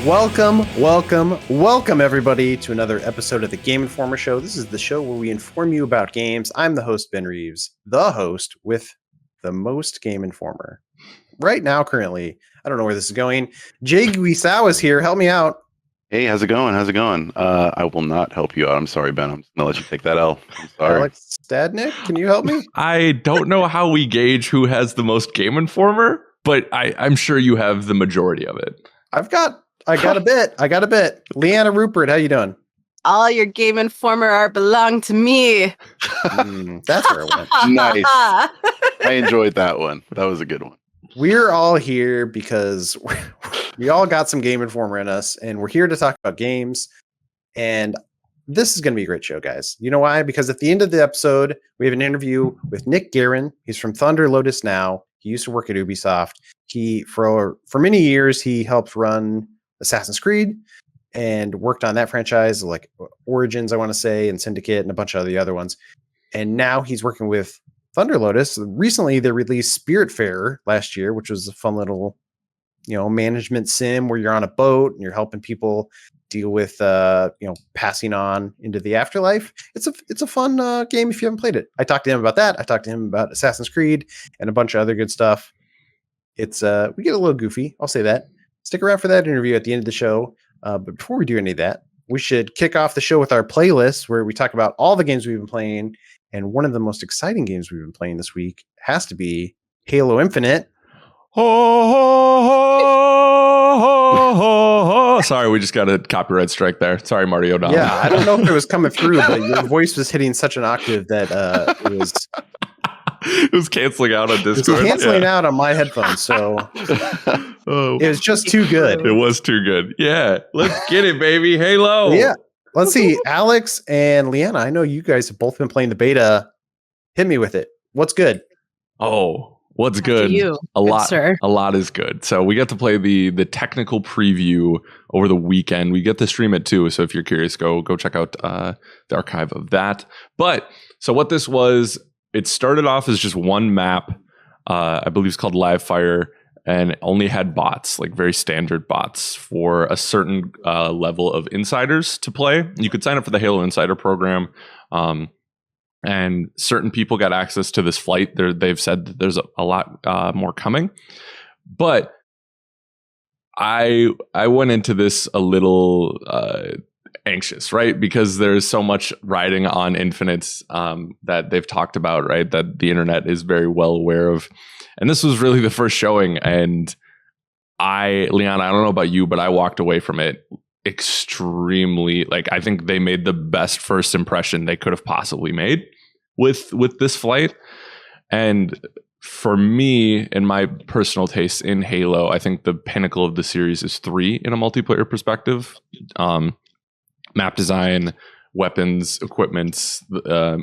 Welcome everybody to another episode of the Game Informer Show. This is the show where we inform you about games. I'm the host, Ben Reeves, the host with the most Game Informer. Right now, currently, I don't know where this is going. Jay Guisao is here. Help me out. Hey, how's it going? I will not help you out. I'm sorry, Ben. I'm just going to let you take that L. I'm sorry. Alex Stadnik, can you help me? I don't know how we gauge who has the most Game Informer, but I'm sure you have the majority of it. I got a bit. Liana Rupert, how you doing? All your Game Informer belong to me. That's where it went. Nice. I enjoyed that one. That was a good one. We're all here because we all got some Game Informer in us, and we're here to talk about games. And this is going to be a great show, guys. You know why? Because at the end of the episode, we have an interview with Nic Guérin. He's from Thunder Lotus Now. He used to work at Ubisoft. For many years, he helped run Assassin's Creed and worked on that franchise, like Origins, I want to say, and Syndicate, and a bunch of the other ones. And now he's working with Thunder Lotus. Recently, they released Spiritfarer last year, which was a fun little, management sim where you're on a boat and you're helping people deal with, passing on into the afterlife. It's a fun game if you haven't played it. I talked to him about that. I talked to him about Assassin's Creed and a bunch of other good stuff. It's we get a little goofy. I'll say that. Stick around for that interview at the end of the show. But before we do any of that, we should kick off the show with our playlist where we talk about all the games we've been playing. And one of the most exciting games we've been playing this week has to be Halo Infinite. Sorry, we just got a copyright strike there. Sorry, Marty O'Donnell. Yeah, I don't know if it was coming through, but your voice was hitting such an octave that it was... It was canceling out on Discord. It was canceling out on my headphones, so it was just too good. It was too good. Yeah, let's get it, baby. Halo. Yeah. Let's see. Alex and Liana, I know you guys have both been playing the beta. Hit me with it. What's good? Oh, what's good? A lot is good. So we got to play the technical preview over the weekend. We get to stream it too. So if you're curious, go check out the archive of that. But so what this was, it started off as just one map. I believe it's called Live Fire, and only had bots, like very standard bots for a certain level of insiders to play. You could sign up for the Halo Insider program, and certain people got access to this flight. They've said that there's a lot more coming. But I went into this a little anxious, right? Because there's so much riding on Infinite that they've talked about, right? That the internet is very well aware of. And this was really the first showing. And Liana, I don't know about you, but I walked away from it extremely, I think they made the best first impression they could have possibly made with this flight. And for me, in my personal taste in Halo, I think the pinnacle of the series is 3 in a multiplayer perspective. Map design, weapons, equipment,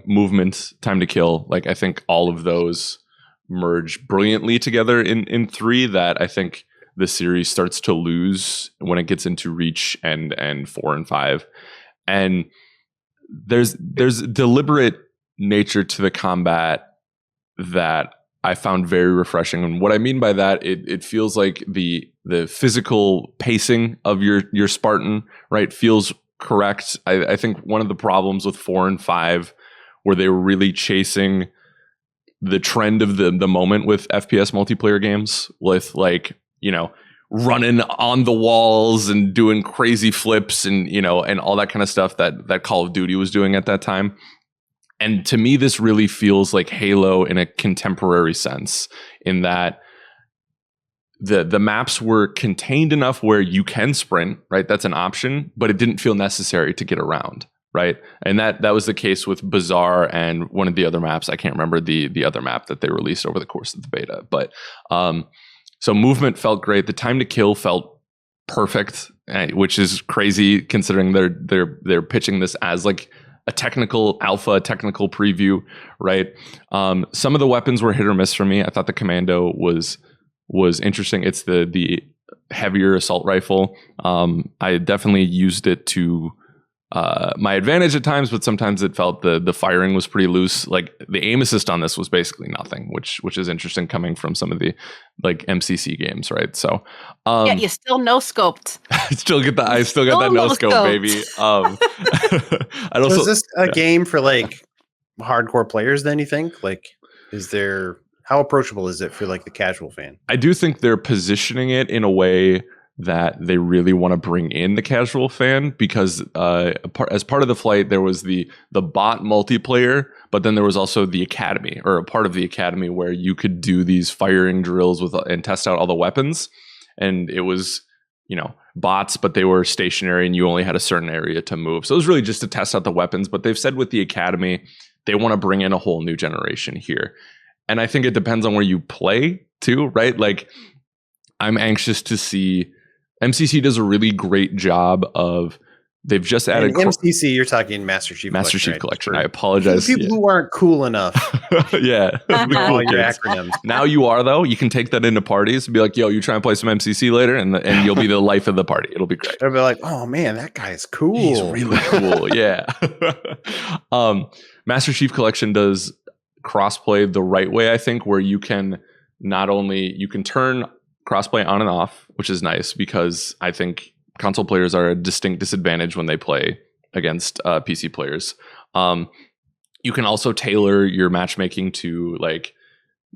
movement, time to kill. I think all of those merge brilliantly together in 3 that I think the series starts to lose when it gets into Reach and 4 and 5. And there's deliberate nature to the combat that I found very refreshing. And what I mean by that, it feels like the physical pacing of your Spartan, right, feels correct. I think one of the problems with 4 and 5 where they were really chasing the trend of the moment with FPS multiplayer games with running on the walls and doing crazy flips and and all that kind of stuff that Call of Duty was doing at that time. And to me, this really feels like Halo in a contemporary sense, in that the maps were contained enough where you can sprint, right? That's an option, but it didn't feel necessary to get around, right? And that was the case with Bazaar and one of the other maps. I can't remember the other map that they released over the course of the beta, but so movement felt great. The time to kill felt perfect, which is crazy considering they're pitching this as a technical alpha, technical preview, right? Some of the weapons were hit or miss for me. I thought the Commando was interesting. It's the heavier assault rifle. I definitely used it to my advantage at times, but sometimes it felt the firing was pretty loose. Like the aim assist on this was basically nothing, which is interesting coming from some of the like MCC games, right? So yeah, you still no scoped. I still got that no scope, baby. So is this a game for like hardcore players? Then you think like how approachable is it for like the casual fan? I do think they're positioning it in a way that they really want to bring in the casual fan, because as part of the flight there was the bot multiplayer, but then there was also the academy, or a part of the academy where you could do these firing drills and test out all the weapons, and it was bots, but they were stationary and you only had a certain area to move. So it was really just to test out the weapons. But they've said with the academy they want to bring in a whole new generation here, and I think it depends on where you play too, right? Like I'm anxious to see. MCC does a really great job of, they've just added MCC. You're talking Master Chief Collection. Right? I apologize. People who aren't cool enough. Yeah. All your acronyms. Now you are, though. You can take that into parties and be like, yo, you try and play some MCC later, and you'll be the life of the party. It'll be great. They'll be like, oh man, that guy's cool. He's really cool. Yeah. Master Chief Collection does crossplay the right way, I think, where you can turn crossplay on and off, which is nice, because I think console players are a distinct disadvantage when they play against PC players. You can also tailor your matchmaking to like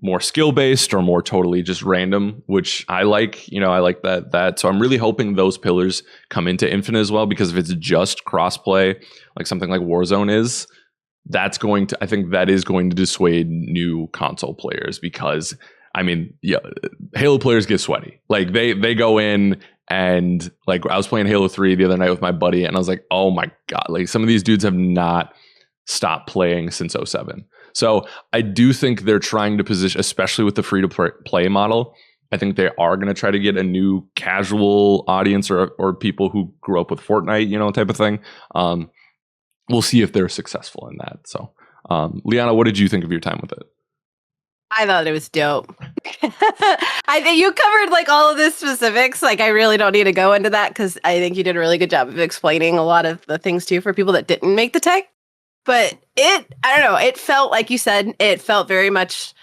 more skill based or more totally just random, which I like. I like that. So I'm really hoping those pillars come into Infinite as well, because if it's just crossplay, like something like Warzone is, I think that is going to dissuade new console players, because I mean, yeah, Halo players get sweaty. Like they go in, and like I was playing Halo 3 the other night with my buddy, and I was like, oh my God, like some of these dudes have not stopped playing since 07. So I do think they're trying to position, especially with the free to play model, I think they are going to try to get a new casual audience or people who grew up with Fortnite, type of thing. We'll see if they're successful in that. So, Liana, what did you think of your time with it? I thought it was dope. I think you covered like all of the specifics. Like I really don't need to go into that, because I think you did a really good job of explaining a lot of the things too for people that didn't make the tech. But I don't know, it felt like you said, it felt very much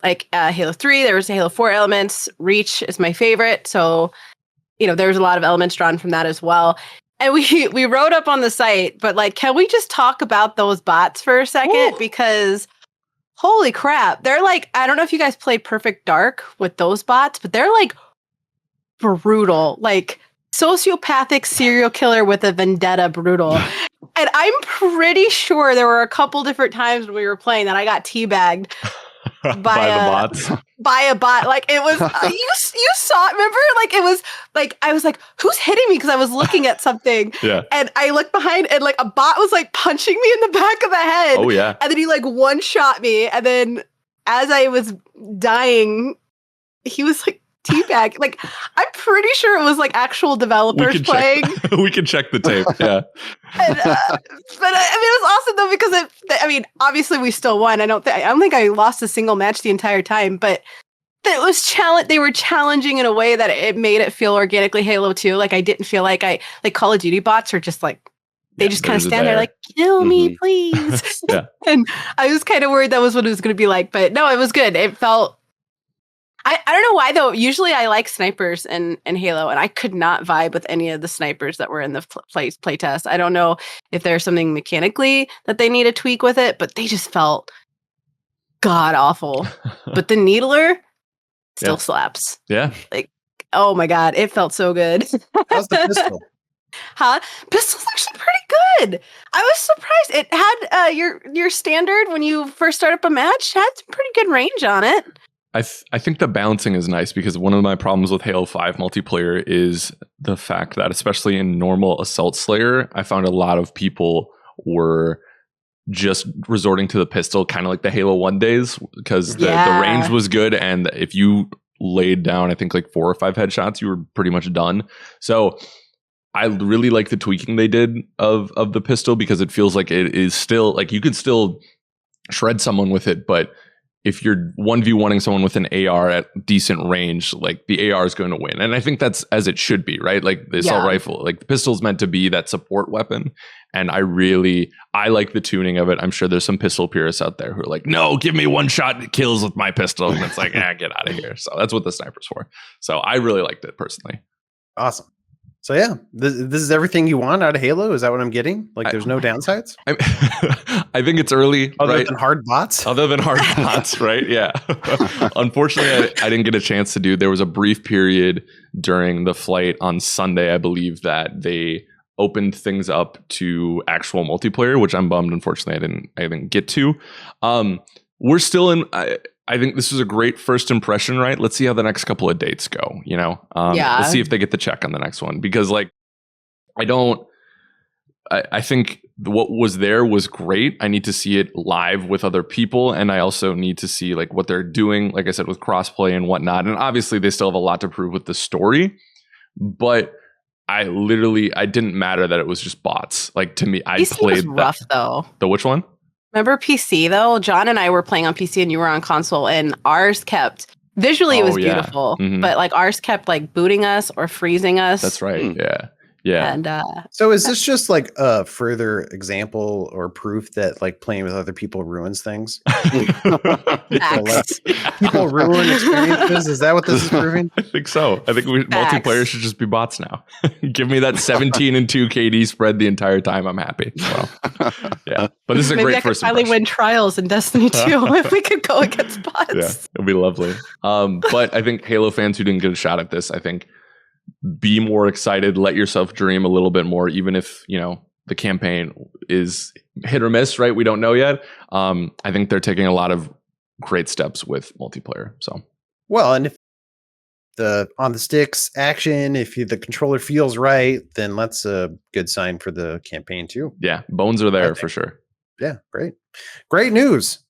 like Halo 3. There was Halo 4 elements. Reach is my favorite. So, there was a lot of elements drawn from that as well. And we wrote up on the site, but like, can we just talk about those bots for a second? Ooh. Because holy crap. They're like, I don't know if you guys play Perfect Dark with those bots, but they're like brutal, like sociopathic serial killer with a vendetta brutal. And I'm pretty sure there were a couple different times when we were playing that I got teabagged by the bots. By a bot. Like it was, you saw it, remember? Like it was like, I was like, who's hitting me? Because I was looking at something. Yeah. And I looked behind, and like a bot was like punching me in the back of the head. Oh yeah. And then he like one shot me. And then as I was dying, he was like teabag. Like I'm pretty sure it was like actual developers playing. We can check the tape. Yeah. And, but I mean, it was awesome though, because obviously we still won. I don't think I lost a single match the entire time, but it was they were challenging in a way that it made it feel organically Halo 2. Like I didn't feel like Call of Duty bots are just like, they just kind of stand there like, kill me, please. Yeah. And I was kind of worried that was what it was going to be like, but no, it was good. It felt, I don't know why though. Usually I like snipers in Halo, and I could not vibe with any of the snipers that were in the play test. I don't know if there's something mechanically that they need to tweak with it, but they just felt god awful. But the Needler still slaps. Yeah. Like, oh my God, it felt so good. How's the pistol? Pistol's actually pretty good. I was surprised. It had your standard when you first start up a match, had some pretty good range on it. I think the balancing is nice, because one of my problems with Halo 5 multiplayer is the fact that, especially in normal Assault Slayer, I found a lot of people were just resorting to the pistol, kind of like the Halo 1 days, because the range was good, and if you laid down, I think like 4 or 5 headshots, you were pretty much done. So I really like the tweaking they did of the pistol, because it feels like it is still, like you could still shred someone with it, but if you're 1v1ing someone with an AR at decent range, like the AR is going to win. And I think that's as it should be, right? Like the assault rifle, like the pistol's meant to be that support weapon. And I like the tuning of it. I'm sure there's some pistol purists out there who are like, no, give me one shot kills with my pistol. And it's like, get out of here. So that's what the sniper's for. So I really liked it personally. Awesome. So yeah, this is everything you want out of Halo. Is that what I'm getting? Like, there's no downsides? I think it's early. Other than hard bots? Other than hard bots, right? Yeah. Unfortunately, I didn't get a chance to do. There was a brief period during the flight on Sunday, I believe, that they opened things up to actual multiplayer, which I'm bummed. Unfortunately, I didn't get to. We're still in. I think this is a great first impression, right? Let's see how the next couple of dates go. Let's see if they get the check on the next one, because like I think what was there was great. I need to see it live with other people, and I also need to see like what they're doing, like I said, with crossplay and whatnot. And obviously, they still have a lot to prove with the story, but I didn't matter that it was just bots. Like, to me, I PC played was rough though. The which one? Remember PC though? John and I were playing on PC and you were on console, and ours kept visually it was beautiful, but like ours kept like booting us or freezing us. That's right. Yeah. And so is this just like a further example or proof that like playing with other people ruins things? People ruin experiences. Is that what this is proving? I think so. I think multiplayer should just be bots now. Give me that 17 and 2 KD spread the entire time. I'm happy. So, yeah, but this is a great first impression. Finally win trials in Destiny 2 if we could go against bots. Yeah, it'd be lovely. But I think Halo fans who didn't get a shot at this, I think, be more excited, let yourself dream a little bit more, even if the campaign is hit or miss, right? We don't know yet. I think they're taking a lot of great steps with multiplayer. So well, and if the on the sticks action, if the controller feels right, then that's a good sign for the campaign too. Yeah, bones are there for sure. Yeah, great news.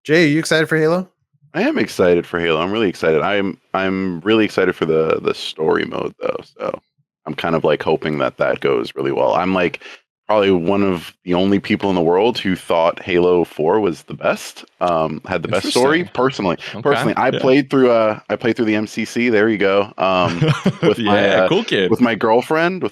Jay, are you excited for Halo? I am excited for Halo. I'm really excited. I'm really excited for the story mode though. So I'm kind of like hoping that goes really well. I'm like probably one of the only people in the world who thought Halo 4 was the best. Had the best story personally. Okay. Personally, I played through the MCC. There you go. With my cool kid. With my girlfriend,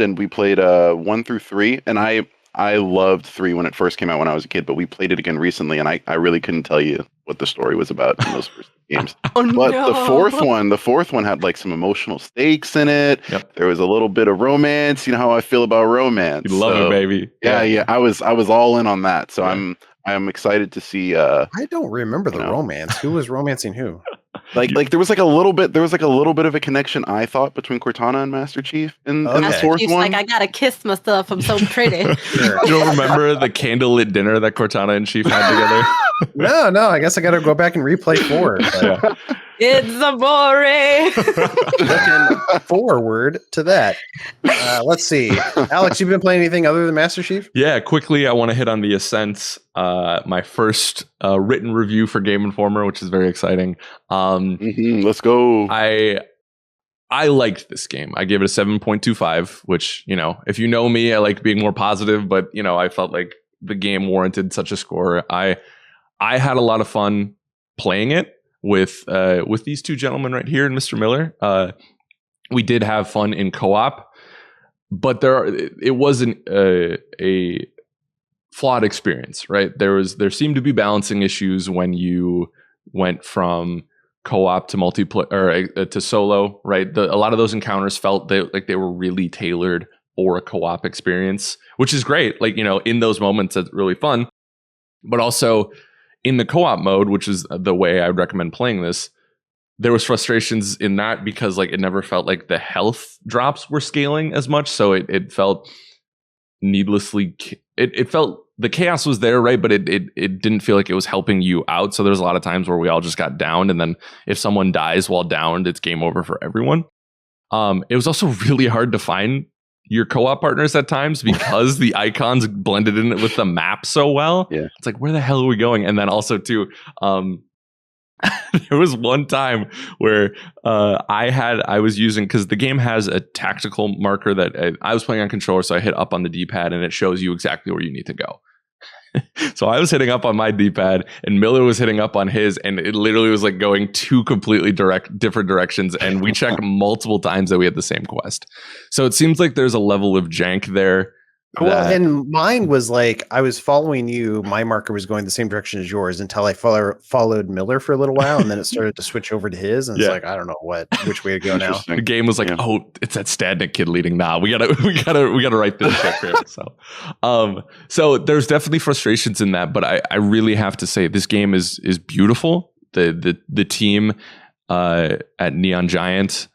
and we played 1 through 3, and I loved 3 when it first came out when I was a kid, but we played it again recently, and I really couldn't tell you what the story was about in those first games. The fourth one had like some emotional stakes in it. Yep. There was a little bit of romance. You know how I feel about romance. You love it, baby. Yeah. I was all in on that. So I'm excited to see. I don't remember the romance. Who was romancing who? Like there was a little bit of a connection, I thought, between Cortana and Master Chief in the fourth one. Like, I gotta kiss myself, I'm so pretty. Sure. You don't remember the candlelit dinner that Cortana and Chief had together? No, I guess I gotta go back and replay 4. It's amore. Looking forward to that. Let's see. Alex, you've been playing anything other than Master Chief? Yeah, quickly, I want to hit on the Ascent, my first written review for Game Informer, which is very exciting. Let's go. I liked this game. I gave it a 7.25, which, if you know me, I like being more positive, but, I felt like the game warranted such a score. I had a lot of fun playing it with these two gentlemen right here and Mr. Miller. We did have fun in co-op, but it wasn't a flawed experience, right? There seemed to be balancing issues when you went from co-op to multiplayer or to solo, right? A lot of those encounters felt like they were really tailored for a co-op experience, which is great. Like, in those moments, it's really fun, but also in the co-op mode, which is the way I would recommend playing this, there was frustrations in that because like it never felt like the health drops were scaling as much. So it felt needlessly, it felt the chaos was there, right? But it didn't feel like it was helping you out. So there's a lot of times where we all just got downed. And then if someone dies while downed, it's game over for everyone. It was also really hard to find your co-op partners at times because the icons blended in with the map so well. Yeah. It's like, where the hell are we going? And then also too, there was one time where I was using, because the game has a tactical marker that I was playing on controller, so I hit up on the D-pad and it shows you exactly where you need to go. So I was hitting up on my D-pad and Miller was hitting up on his, and it literally was like going two completely different directions, and we checked multiple times that we had the same quest. So it seems like there's a level of jank there Well, and mine was like I was following you. My marker was going the same direction as yours until I followed Miller for a little while, and then it started to switch over to his. And it's like I don't know which way to go now. The game was like, oh, it's that Stadnik kid leading. Nah, we gotta write this ship here. So there's definitely frustrations in that, but I really have to say this game is beautiful. The team at Neon Giant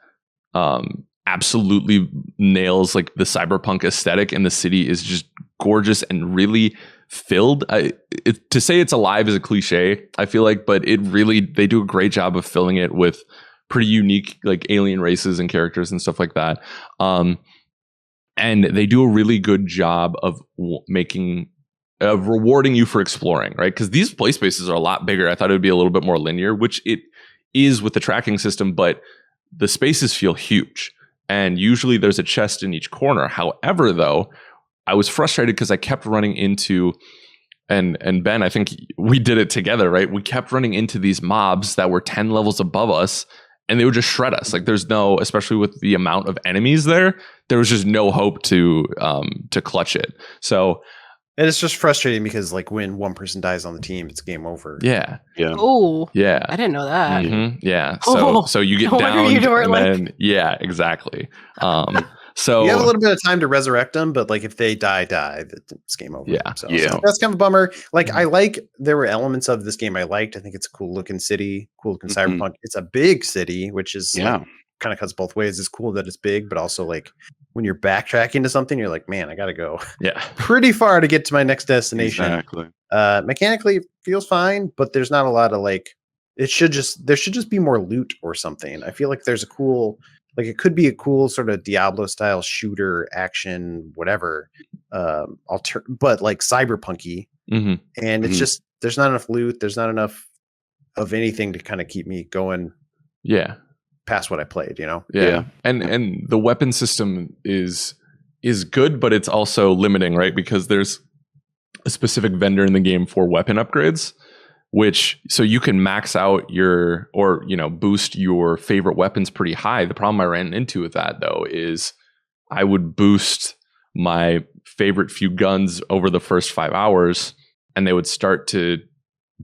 absolutely nails like the cyberpunk aesthetic, and the city is just gorgeous and really filled. To say it's alive is a cliche, I feel like, but they do a great job of filling it with pretty unique like alien races and characters and stuff like that. And they do a really good job of rewarding you for exploring, right? Because these play spaces are a lot bigger. I thought it would be a little bit more linear, which it is with the tracking system, but the spaces feel huge. And usually there's a chest in each corner. However, though, I was frustrated because I kept running into, and Ben, I think we did it together, right? We kept running into these mobs that were 10 levels above us, and they would just shred us. Like there's no, especially with the amount of enemies there was just no hope to clutch it. So. And it's just frustrating because like when one person dies on the team, it's game over. Yeah. Oh, yeah. I didn't know that. Mm-hmm. Yeah. Oh, so you get down, and then yeah, exactly. So you have a little bit of time to resurrect them, but like if they die, it's game over. Yeah. So that's kind of a bummer. Like there were elements of this game I liked. I think it's a cool looking city, cool looking cyberpunk. It's a big city, which is kind of cuts both ways. It's cool that it's big, but also like when you're backtracking to something, you're like, man, I gotta go pretty far to get to my next destination. Exactly. Mechanically it feels fine, but there's not a lot of like there should just be more loot or something. I feel like there's a cool, like it could be a cool sort of Diablo style shooter action, whatever, but like cyberpunky. And it's just there's not enough loot, there's not enough of anything to kind of keep me going. Yeah. Past what I played, you know? Yeah. And the weapon system is good, but it's also limiting, right? Because there's a specific vendor in the game for weapon upgrades, so you can max out boost your favorite weapons pretty high. The problem I ran into with that though is I would boost my favorite few guns over the first 5 hours, and they would start to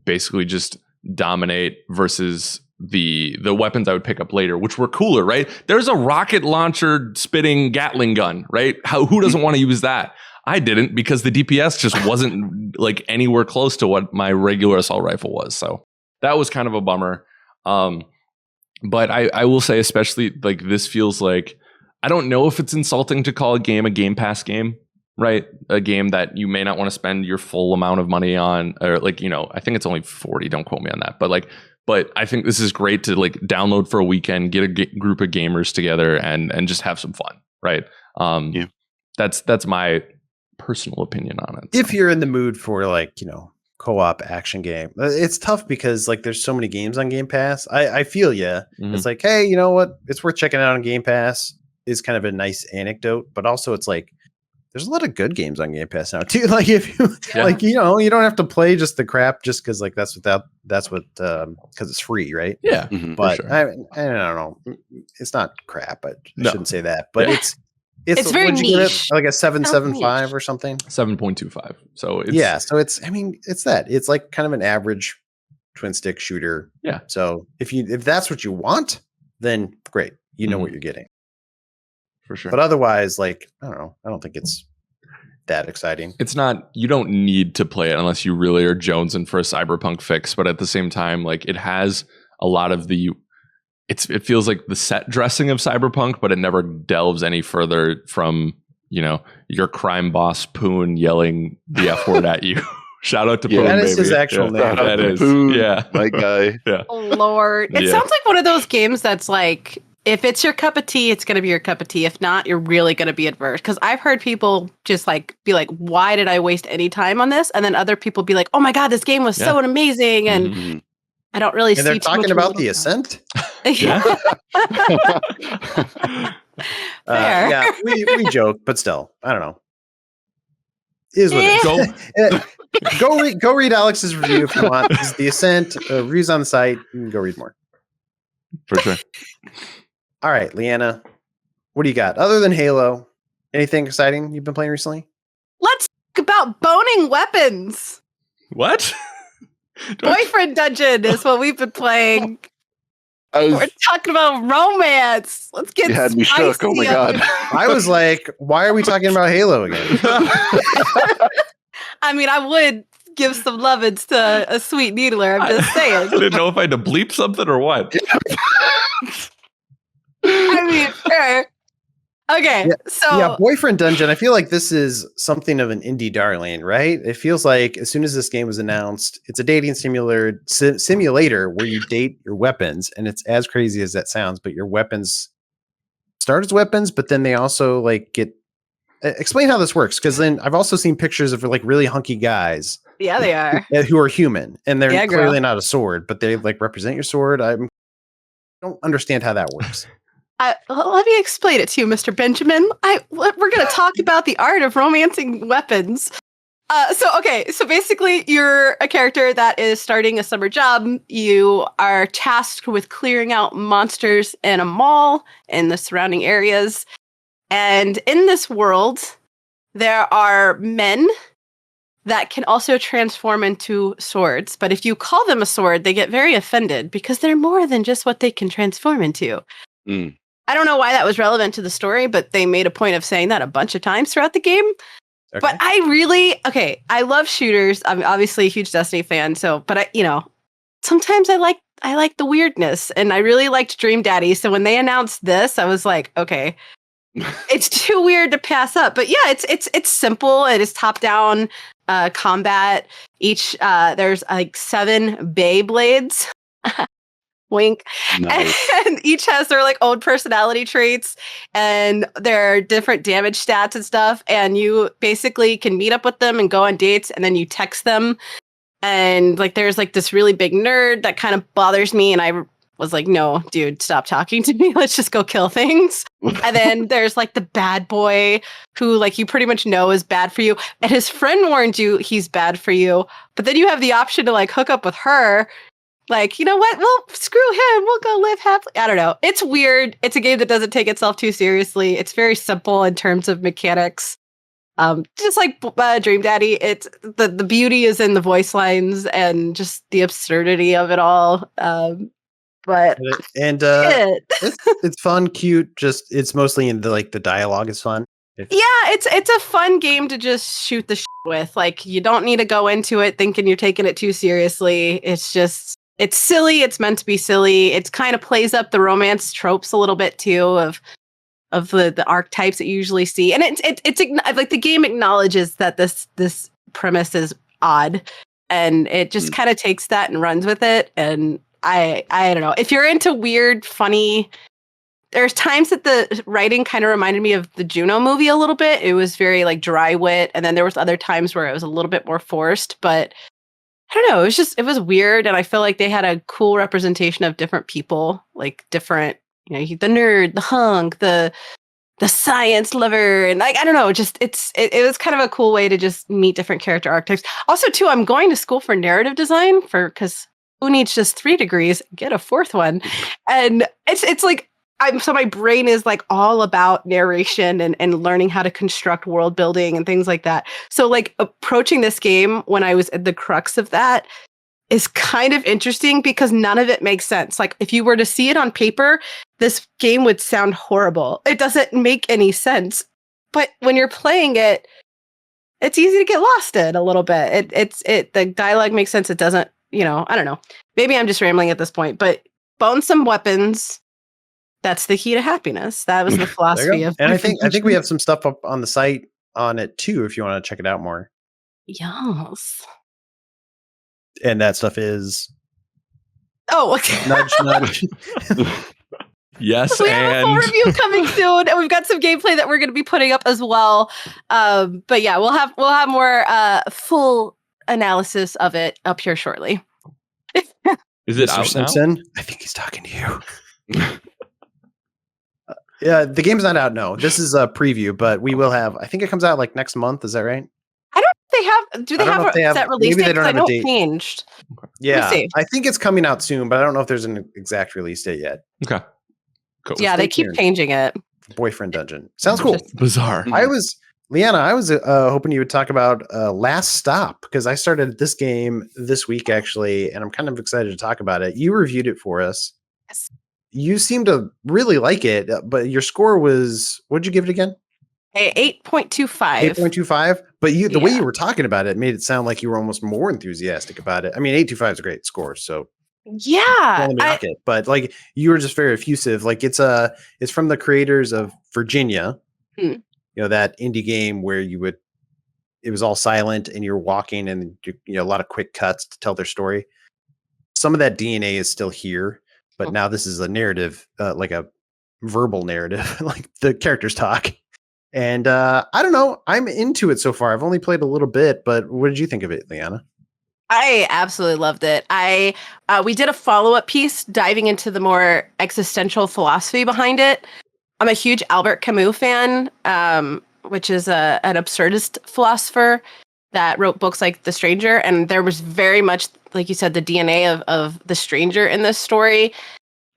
basically just dominate versus the weapons I would pick up later, which were cooler, right? There's a rocket launcher spitting Gatling gun, right? Who doesn't want to use that? I didn't, because the DPS just wasn't like anywhere close to what my regular assault rifle was. So that was kind of a bummer. But I will say, especially like this feels like, I don't know if it's insulting to call a game a Game Pass game, right? A game that you may not want to spend your full amount of money on, or like, I think it's only 40. Don't quote me on that. But I think this is great to like download for a weekend, get a group of gamers together and just have some fun, right? That's my personal opinion on it. If you're in the mood for like, co-op action game, it's tough because like there's so many games on Game Pass. I feel It's like, hey, you know what? It's worth checking out on Game Pass is kind of a nice anecdote, but also it's like there's a lot of good games on Game Pass now too. Like if you like, you don't have to play just the crap just because like that's what because it's free, right? Yeah. But sure. I don't know. It's not crap, but I shouldn't say that. But it's very niche. Like a 7.75 or something. 7.25. So it's it's that. It's like kind of an average twin stick shooter. Yeah. So if that's what you want, then great. You know what you're getting. For sure. But otherwise, like, I don't know. I don't think it's that exciting. It's not, you don't need to play it unless you really are jonesing for a cyberpunk fix. But at the same time, like it has a lot of it feels like the set dressing of cyberpunk, but it never delves any further from, your crime boss Poon yelling the F word at you. Shout out to Poon, that is baby. his actual name. That is. Poon, my guy. Yeah. Oh, Lord. It sounds like one of those games that's like, if it's your cup of tea, it's going to be your cup of tea. If not, you're really going to be adverse. Because I've heard people just like be like, why did I waste any time on this? And then other people be like, oh my God, this game was so amazing. And I don't really see. And they're talking about the Ascent? Yeah. Yeah, we joke, but still, I don't know. Is what it is. Go read Alex's review if you want. This is the Ascent. Reviews on the site. You can go read more. For sure. All right, Liana, what do you got? Other than Halo, anything exciting you've been playing recently? Let's talk about boning weapons. What? Boyfriend Dungeon is what we've been playing. We're talking about romance. Let's get You had me shook. Oh my god. I was like, why are we talking about Halo again? I mean, I would give some lovins to a sweet needler. I'm just saying. I didn't know if I had to bleep something or what. I mean, sure. Okay, so Boyfriend Dungeon. I feel like this is something of an indie darling, right? It feels like as soon as this game was announced, it's a dating simulator where you date your weapons, and it's as crazy as that sounds. But your weapons start as weapons, but then they also like get. Explain how this works, because then I've also seen pictures of like really hunky guys. Yeah, they are who are human, and they're clearly not a sword, but they like represent your sword. I don't understand how that works. Let me explain it to you, Mr. Benjamin. We're going to talk about the art of romancing weapons. So basically, you're a character that is starting a summer job. You are tasked with clearing out monsters in a mall and the surrounding areas. And in this world, there are men that can also transform into swords. But if you call them a sword, they get very offended because they're more than just what they can transform into. Mm. I don't know why that was relevant to the story, but they made a point of saying that a bunch of times throughout the game. Okay. But I love shooters. I'm obviously a huge Destiny fan. But sometimes I like the weirdness, and I really liked Dream Daddy. So when they announced this, I was like, okay, it's too weird to pass up. But yeah, it's simple. It is top down combat. There's like 7 Beyblades. Wink. Nice. And each has their like own personality traits and their different damage stats and stuff. And you basically can meet up with them and go on dates, and then you text them. And like there's like this really big nerd that kind of bothers me, and I was like, no, dude, stop talking to me. Let's just go kill things. And then there's like the bad boy who like you pretty much know is bad for you. And his friend warned you he's bad for you. But then you have the option to like hook up with her. Like, you know what? Well, screw him. We'll go live happily. I don't know. It's weird. It's a game that doesn't take itself too seriously. It's very simple in terms of mechanics. Just like Dream Daddy, it's the beauty is in the voice lines and just the absurdity of it all. It's fun, cute. Just it's mostly in the dialogue is fun. It's a fun game to just shoot the shit with. Like you don't need to go into it thinking you're taking it too seriously. It's silly. It's meant to be silly. It kind of plays up the romance tropes a little bit too of the archetypes that you usually see. And it's like the game acknowledges that this premise is odd, and it just kind of takes that and runs with it. And I don't know, if you're into weird, funny. There's times that the writing kind of reminded me of the Juno movie a little bit. It was very like dry wit, and then there was other times where it was a little bit more forced. But I don't know. It was weird, and I feel like they had a cool representation of different people, like different, the nerd, the hunk, the science lover, and like I don't know. Just it was kind of a cool way to just meet different character archetypes. Also, too, I'm going to school for narrative design because who needs just 3 degrees? Get a 4th one, and it's like. So my brain is like all about narration and learning how to construct world building and things like that. So like approaching this game when I was at the crux of that is kind of interesting because none of it makes sense. Like if you were to see it on paper, this game would sound horrible. It doesn't make any sense. But when you're playing it, it's easy to get lost in a little bit. The dialogue makes sense. It doesn't, I don't know. Maybe I'm just rambling at this point, but bone some weapons. That's the key to happiness. That was the philosophy of. And I think we have some stuff up on the site on it too, if you want to check it out more. Yes. And that stuff is. Oh, okay. Nudge, nudge. Yes, we have a full review coming soon, and we've got some gameplay that we're going to be putting up as well. But yeah, we'll have more full analysis of it up here shortly. Is it Mr. out Simpson? now? I think he's talking to you. Yeah, the game's not out. No, this is a preview, but we will have. I think it comes out like next month. Is that right? I don't. They have. Do they have that release date? I know it changed. Yeah, I think it's coming out soon, but I don't know if there's an exact release date yet. Okay, cool. Yeah, they keep changing it. Boyfriend Dungeon sounds cool. Bizarre. I was Liana, I was hoping you would talk about Last Stop, because I started this game this week, actually, and I'm kind of excited to talk about it. You reviewed it for us. Yes. You seem to really like it, but your score was, what'd you give it again? 8.25. 8.25? But the way you were talking about it made it sound like you were almost more enthusiastic about it. I mean, 8.25 is a great score, so yeah, knock it. But like, you were just very effusive. Like, it's from the creators of Virginia. That indie game where it was all silent and you're walking and a lot of quick cuts to tell their story. Some of that DNA is still here, but now this is a narrative, like a verbal narrative, like the characters talk. And I don't know, I'm into it so far. I've only played a little bit, but what did you think of it, Liana? I absolutely loved it. We did a follow-up piece diving into the more existential philosophy behind it. I'm a huge Albert Camus fan, which is an absurdist philosopher that wrote books like The Stranger. And there was very much, like you said, the DNA of The Stranger in this story.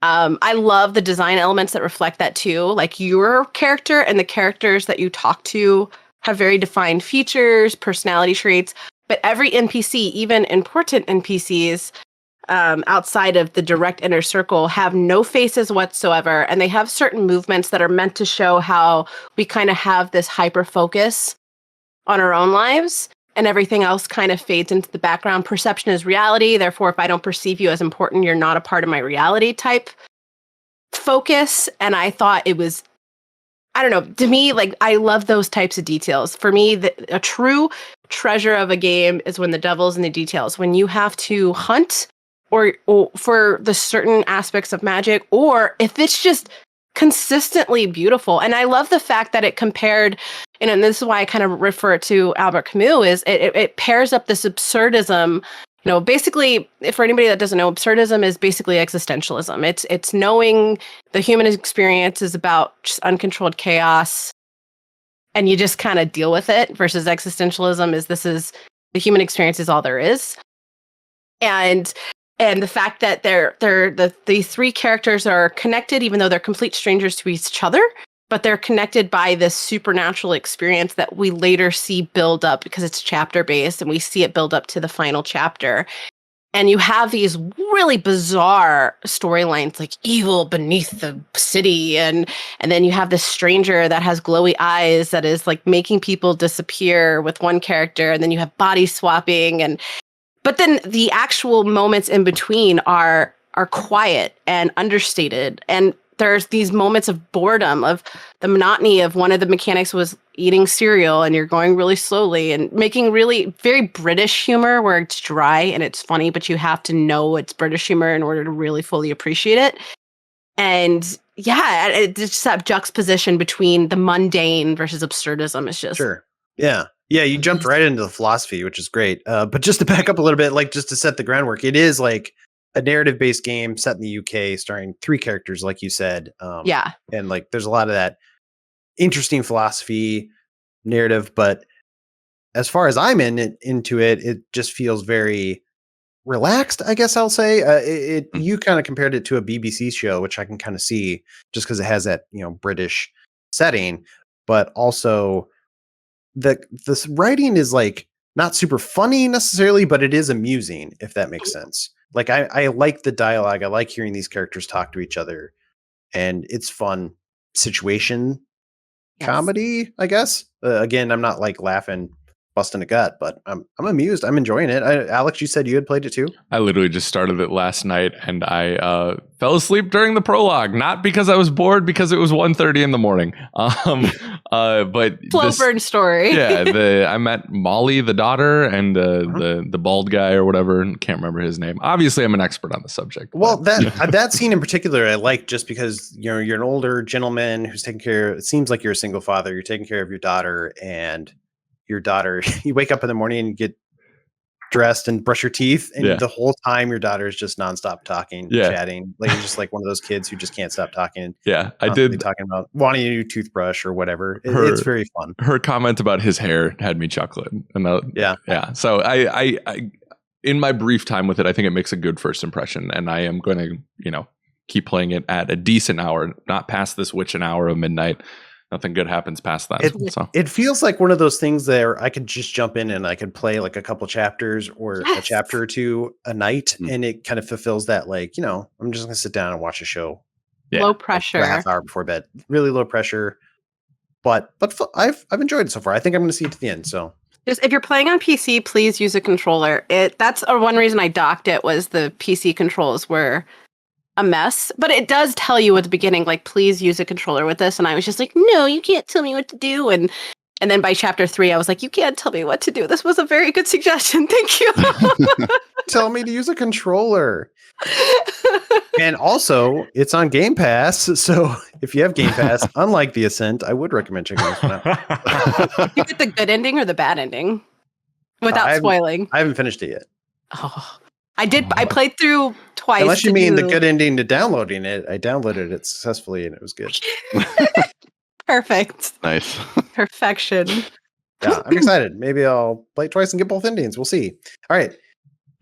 I love the design elements that reflect that too. Like your character and the characters that you talk to have very defined features, personality traits. But every NPC, even important NPCs, outside of the direct inner circle, have no faces whatsoever, and they have certain movements that are meant to show how we kind of have this hyper focus on our own lives, and everything else kind of fades into the background. Perception is reality, therefore if I don't perceive you as important, you're not a part of my reality type focus. And I thought it was, I don't know, to me, like, I love those types of details. For me, a true treasure of a game is when the devil's in the details, when you have to hunt or for the certain aspects of magic, or if it's just consistently beautiful. And I love the fact that it compared, and this is why I kind of refer to Albert Camus, is it pairs up this absurdism. Basically, for anybody that doesn't know, absurdism is basically existentialism. It's knowing the human experience is about just uncontrolled chaos, and you just kind of deal with it, versus existentialism is the human experience is all there is. And the fact that these three characters are connected, even though they're complete strangers to each other, but they're connected by this supernatural experience that we later see build up because it's chapter based, and we see it build up to the final chapter. And you have these really bizarre storylines, like evil beneath the city, and then you have this stranger that has glowy eyes that is like making people disappear with one character, and then you have body swapping, but then the actual moments in between are quiet and understated. And there's these moments of boredom, of the monotony of one of the mechanics was eating cereal and you're going really slowly, and making really very British humor where it's dry and it's funny, but you have to know it's British humor in order to really fully appreciate it. And yeah, it's just that juxtaposition between the mundane versus absurdism is just... Sure. Yeah. Yeah, you jumped right into the philosophy, which is great. But just to back up a little bit, like just to set the groundwork, it is like a narrative-based game set in the UK, starring three characters, like you said. Yeah. And like, there's a lot of that interesting philosophy narrative. But as far as I'm into it, it just feels very relaxed, I guess I'll say. You kind of compared it to a BBC show, which I can kind of see just because it has that British setting, but also this writing is like not super funny necessarily, but it is amusing, if that makes sense. Like I like the dialogue. I like hearing these characters talk to each other, and it's fun situation comedy, I guess. Again, I'm not like laughing, busting a gut, but I'm amused. I'm enjoying it. Alex, you said you had played it too? I literally just started it last night, and I fell asleep during the prologue, not because I was bored, because it was 1:30 in the morning. But slow burn story. Yeah, I met Molly, the daughter, and the bald guy or whatever. Can't remember his name. Obviously, I'm an expert on the subject. Well, that scene in particular, I like, just because you're an older gentleman who's taking care. It seems like you're a single father. You're taking care of your daughter, and your daughter, you wake up in the morning and get dressed and brush your teeth, and the whole time your daughter is just nonstop talking, chatting. Like, you're just like one of those kids who just can't stop talking. Yeah, I did talking about wanting a new toothbrush or whatever. It's very fun. Her comment about his hair had me chuckling. And yeah. So I in my brief time with it, I think it makes a good first impression, and I am going to keep playing it at a decent hour, not past this witching hour of midnight. nothing good happens past that. It feels like one of those things there I could just jump in and I could play like a couple chapters or a chapter or two a night, and it kind of fulfills that, like, I'm just gonna sit down and watch a show. Low pressure, like, a half hour before bed. Really low pressure, but I've enjoyed it so far. I think I'm gonna see it to the end. So just if you're playing on PC, please use a controller. That's one reason I docked it, was the PC controls were a mess, but it does tell you at the beginning, like, please use a controller with this. And I was just like, no, you can't tell me what to do. And then by chapter 3, I was like, you can't tell me what to do. This was a very good suggestion. Thank you. Tell me to use a controller. And also, it's on Game Pass. So if you have Game Pass, unlike the Ascent, I would recommend checking this one out. You get the good ending or the bad ending without spoiling? I haven't finished it yet. Oh, I did. I played through twice. Unless you mean the good ending to downloading it. I downloaded it successfully and it was good. Perfect. Nice. Perfection. Yeah, I'm excited. Maybe I'll play it twice and get both endings. We'll see. All right.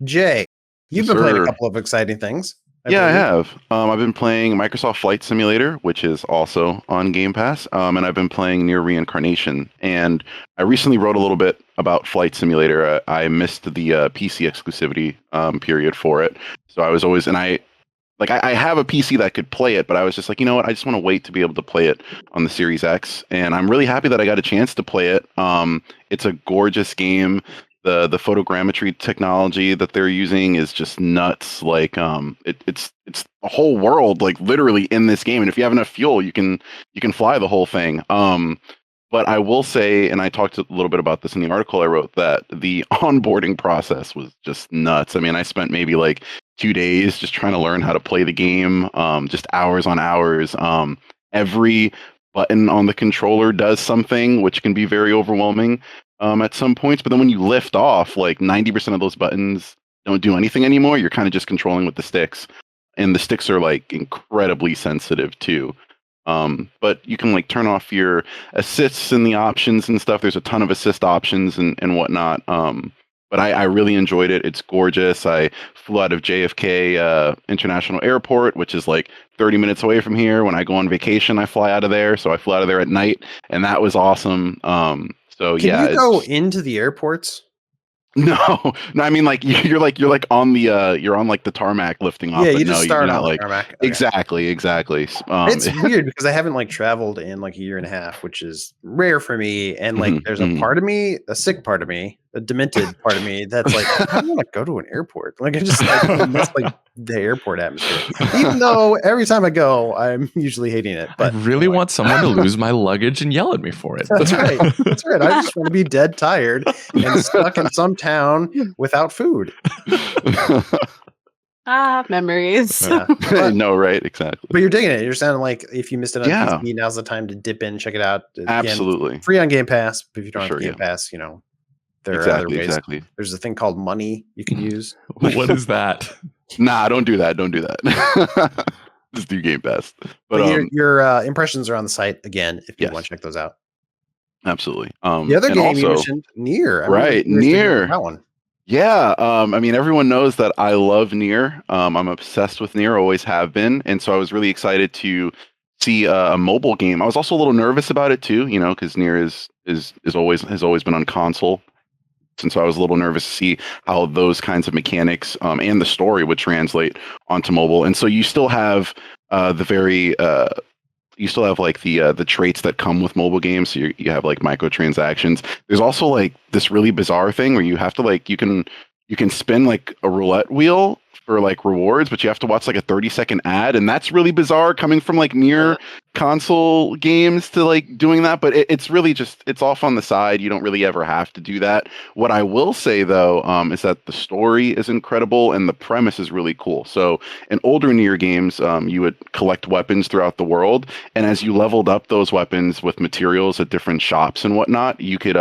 Jay, you've been playing a couple of exciting things. I have. I've been playing Microsoft Flight Simulator, which is also on Game Pass, and I've been playing Nier Reincarnation. And I recently wrote a little bit about Flight Simulator. I missed the PC exclusivity period for it, so I was always, and I have a PC that could play it, but I was just like, you know what, I just want to wait to be able to play it on the Series X, and I'm really happy that I got a chance to play it. It's a gorgeous game. The photogrammetry technology that they're using is just nuts. Like it's a whole world, like, literally in this game. And if you have enough fuel, you can fly the whole thing. But I will say, and I talked a little bit about this in the article I wrote, that the onboarding process was just nuts. I mean, I spent maybe like 2 days just trying to learn how to play the game, just hours on hours. Every button on the controller does something, which can be very overwhelming at some points. But then when you lift off, like 90% of those buttons don't do anything anymore. You're kind of just controlling with the sticks. And the sticks are like incredibly sensitive too. But you can like turn off your assists and the options and stuff. There's a ton of assist options and whatnot. But I really enjoyed it. It's gorgeous. I flew out of JFK International Airport, which is like 30 minutes away from here. When I go on vacation, I fly out of there. So I flew out of there at night, and that was awesome. So Can you go into the airports? No, I mean, like you're on the you're on like the tarmac lifting off. Yeah, but you just start on like, the tarmac. Okay. Exactly. It's weird because I haven't like traveled in like a year and a half, which is rare for me. And like, there's a part of me, a sick part of me, a demented part of me that's like, I don't want to go to an airport. Like, I just like miss like the airport atmosphere. Even though every time I go, I'm usually hating it. But I really want someone to lose my luggage and yell at me for it. That's right. That's right. I just want to be dead tired and stuck in some town without food. Memories. Yeah. No, right, exactly. But you're digging it. You're sounding like if you missed it on PC, now's the time to dip in, check it out. Again, absolutely. Free on Game Pass. But if you don't have Game Pass, there are other ways. Exactly. There's a thing called money you can use. What is that? Nah, don't do that. Don't do that. Just do Game Pass. But your impressions are on the site again if you want to check those out. Absolutely. The other game you mentioned, Nier. Right, Nier. That one. Yeah, I mean, everyone knows that I love Nier. I'm obsessed with Nier, always have been, and so I was really excited to see a mobile game. I was also a little nervous about it too, because Nier has always been on console, and so I was a little nervous to see how those kinds of mechanics and the story would translate onto mobile. And so you still have you still have like the traits that come with mobile games. So you have like microtransactions. There's also like this really bizarre thing where you have to like you can spin like a roulette wheel for like rewards, but you have to watch like a 30-second ad, and that's really bizarre coming from like Nier console games to like doing that. But it's really just it's off on the side. You don't really ever have to do that. What I will say though is that the story is incredible and the premise is really cool. So in older Nier games, you would collect weapons throughout the world, and as you leveled up those weapons with materials at different shops and whatnot, you could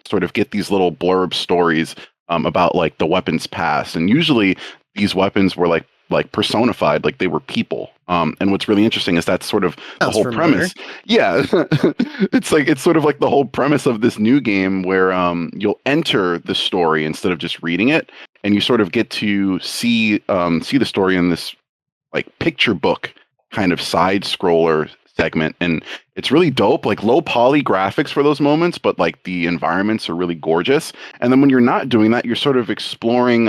sort of get these little blurb stories about like the weapons past, and usually these weapons were like personified, like they were people. And what's really interesting is that's sort of the whole premise. Yeah, it's sort of like the whole premise of this new game where you'll enter the story instead of just reading it, and you sort of get to see the story in this like picture book kind of side scroller segment, and it's really dope. Like low poly graphics for those moments, but like the environments are really gorgeous. And then when you're not doing that, you're sort of exploring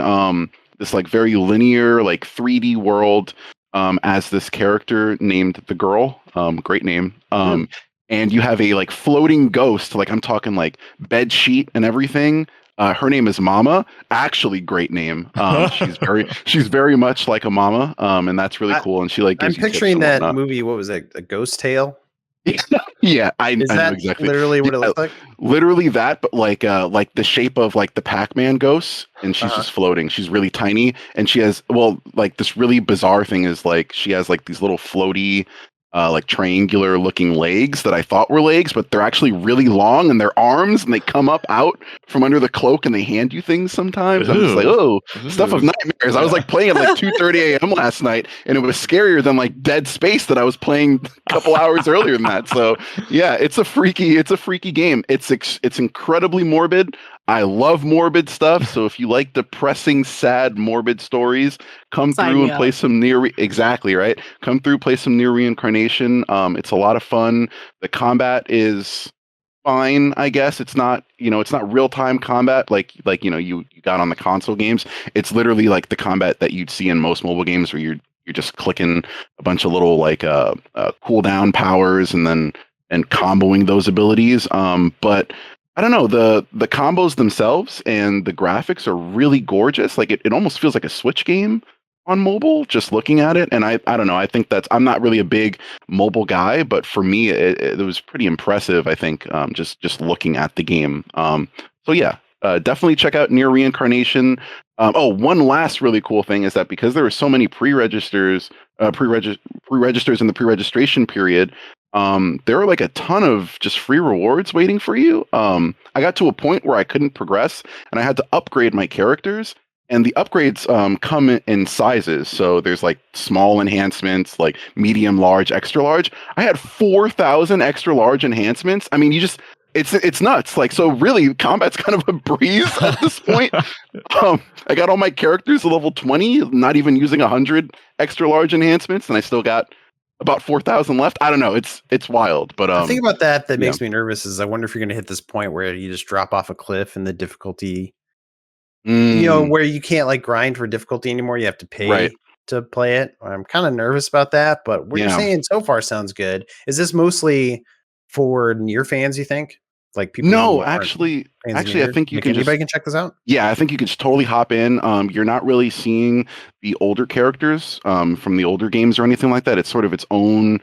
this like very linear like 3D world as this character named the girl. Great name. And you have a like floating ghost, like I'm talking like bed sheet and everything. Her name is Mama. Actually, great name. She's very much like a mama, and that's really cool. And she like gives I'm picturing that movie. What was it? A Ghost Tale. Yeah, I know that exactly. Literally what it looks like? Literally that, but like the shape of like the Pac-Man ghost, and she's just floating. She's really tiny, and she has like this really bizarre thing is like she has like these little floaty like triangular looking legs that I thought were legs, but they're actually really long and they're arms and they come up out from under the cloak and they hand you things sometimes. I'm just like, stuff of nightmares. I was like playing at like 2:30 a.m. last night and it was scarier than like Dead Space that I was playing a couple hours earlier than that. So yeah, it's a freaky game. It's incredibly morbid. I love morbid stuff. So if you like depressing, sad, morbid stories, come through and play some exactly right. Come through, play some Nier Reincarnation. It's a lot of fun. The combat is fine, I guess. It's not real time combat like you got on the console games. It's literally like the combat that you'd see in most mobile games where you're just clicking a bunch of little like cooldown powers and comboing those abilities. But I don't know, the combos themselves and the graphics are really gorgeous. Like it almost feels like a Switch game on mobile, just looking at it. And I don't know, I think I'm not really a big mobile guy, but for me, it was pretty impressive, I think, just looking at the game. So yeah, definitely check out Nier Reincarnation. One last really cool thing is that because there were so many pre-registers in the pre-registration period, there are like a ton of just free rewards waiting for you. I got to a point where I couldn't progress and I had to upgrade my characters, and the upgrades come in sizes. So there's like small enhancements, like medium, large, extra large. I had 4,000 extra large enhancements. I mean, it's nuts. Like, so really combat's kind of a breeze at this point. I got all my characters to level 20, not even using 100 extra large enhancements, and I still got about 4,000 left. I don't know. It's wild, but the thing about that makes me nervous is I wonder if you're going to hit this point where you just drop off a cliff and the difficulty, where you can't like grind for difficulty anymore. You have to pay to play it. I'm kind of nervous about that, but what you're saying so far sounds good. Is this mostly for Nier fans, you think? Like people? No, actually, I think anybody can check this out. Yeah, I think you can just totally hop in. You're not really seeing the older characters from the older games or anything like that. It's sort of its own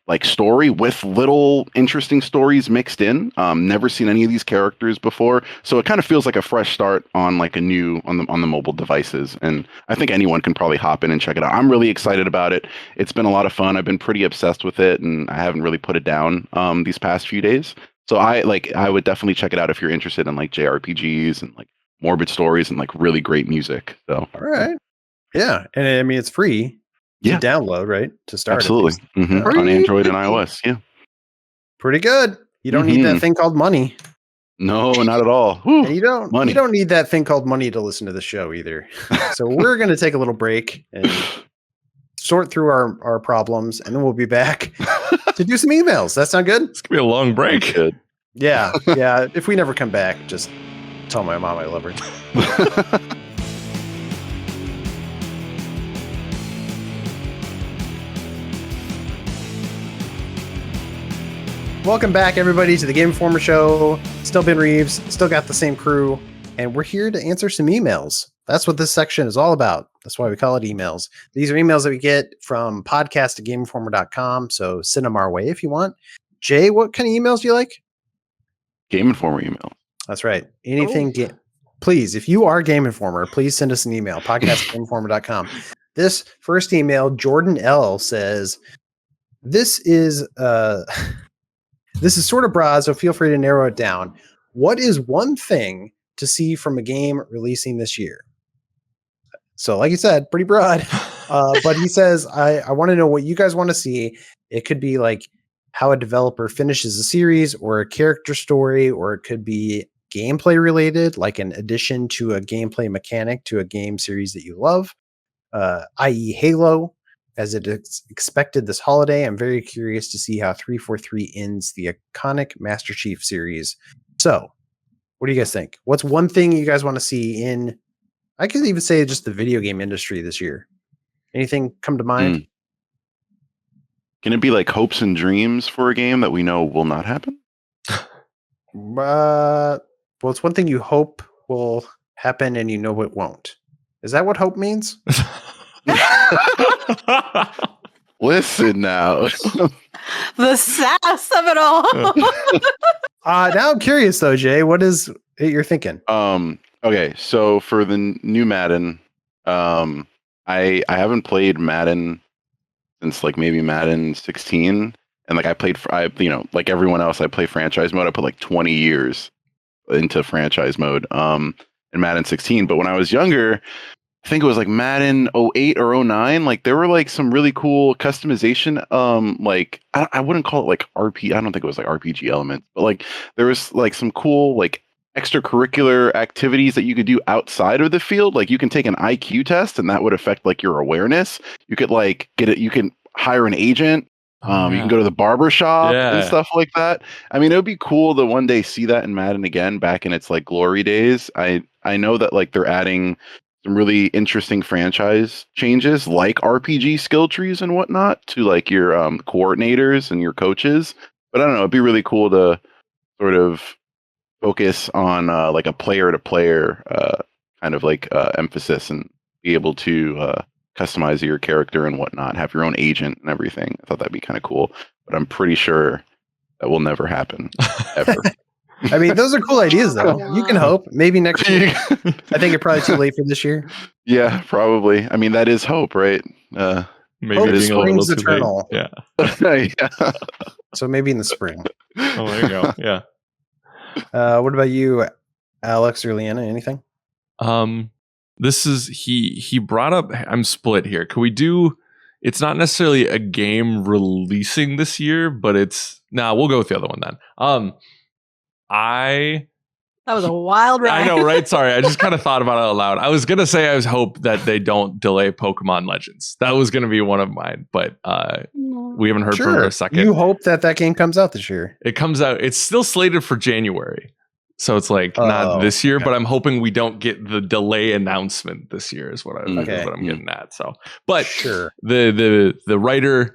like story with little interesting stories mixed in. Never seen any of these characters before, so it kind of feels like a fresh start on like a new on the mobile devices. And I think anyone can probably hop in and check it out. I'm really excited about it. It's been a lot of fun. I've been pretty obsessed with it, and I haven't really put it down these past few days. So I would definitely check it out if you're interested in like JRPGs and like morbid stories and like really great music. So all right, yeah, and I mean it's free. To download, right? To start. Absolutely. On Android and iOS. Yeah. Pretty good. You don't need that thing called money. No, not at all. Whew, and you don't need that thing called money to listen to the show either. So we're going to take a little break and sort through our problems, and then we'll be back to do some emails. That sound good? It's going to be a long break. Good. Yeah. If we never come back, just tell my mom I love her. Welcome back, everybody, to the Game Informer Show. Still Ben Reeves, still got the same crew, and we're here to answer some emails. That's what this section is all about. That's why we call it emails. These are emails that we get from podcast@GameInformer.com, so send them our way if you want. Jay, what kind of emails do you like? Game Informer email. That's right. Anything. Please, if you are Game Informer, please send us an email, podcast@GameInformer.com. This first email, Jordan L. says, This is sort of broad, so feel free to narrow it down. What is one thing to see from a game releasing this year? So, like you said, pretty broad. But he says, I want to know what you guys want to see. It could be like how a developer finishes a series or a character story, or it could be gameplay related, like an addition to a gameplay mechanic to a game series that you love, i.e. Halo. as it is expected this holiday. I'm very curious to see how 343 ends the iconic Master Chief series. So, what do you guys think? What's one thing you guys want to see in, I could even say just the video game industry this year? Anything come to mind? Can it be like hopes and dreams for a game that we know will not happen? Well, it's one thing you hope will happen and you know it won't. Is that what hope means? Listen now. The sass of it all. Now I'm curious though, Jay. What is it you're thinking? Okay, so for the new Madden, I haven't played Madden since like maybe Madden 16, and like like everyone else, I play franchise mode. I put like 20 years into franchise mode in Madden 16. But when I was younger, I think it was like Madden 08 or 09. Like there were like some really cool customization. Like I wouldn't call it like RP. I don't think it was like RPG elements, but like there was like some cool like extracurricular activities that you could do outside of the field. Like you can take an IQ test and that would affect like your awareness. You could like get it. You can hire an agent. You can go to the barber shop and stuff like that. I mean, it would be cool to one day see that in Madden again, back in its like glory days. I know that like they're adding some really interesting franchise changes like RPG skill trees and whatnot to like your coordinators and your coaches. But I don't know, it'd be really cool to sort of focus on like a player to player kind of like emphasis and be able to customize your character and whatnot, have your own agent and everything. I thought that'd be kind of cool, but I'm pretty sure that will never happen ever. I mean, those are cool ideas, though. You can hope. Maybe next year. I think it's probably too late for this year. Yeah, probably. I mean, that is hope, right? Maybe hope being springs eternal. Yeah. Yeah. So maybe in the spring. Oh, there you go. Yeah. What about you, Alex or Liana? Anything? This is he brought up. I'm split here. Can we do? It's not necessarily a game releasing this year, but we'll go with the other one then. That was a wild ride. I know, right? Sorry, I just kind of thought about it out loud. I was gonna say I hope that they don't delay Pokemon Legends. That was gonna be one of mine, but we haven't heard from it for a second. You hope that game comes out this year. It comes out. It's still slated for January, so it's like not this year. Okay. But I'm hoping we don't get the delay announcement this year. Is what I'm getting at. So, but sure, the writer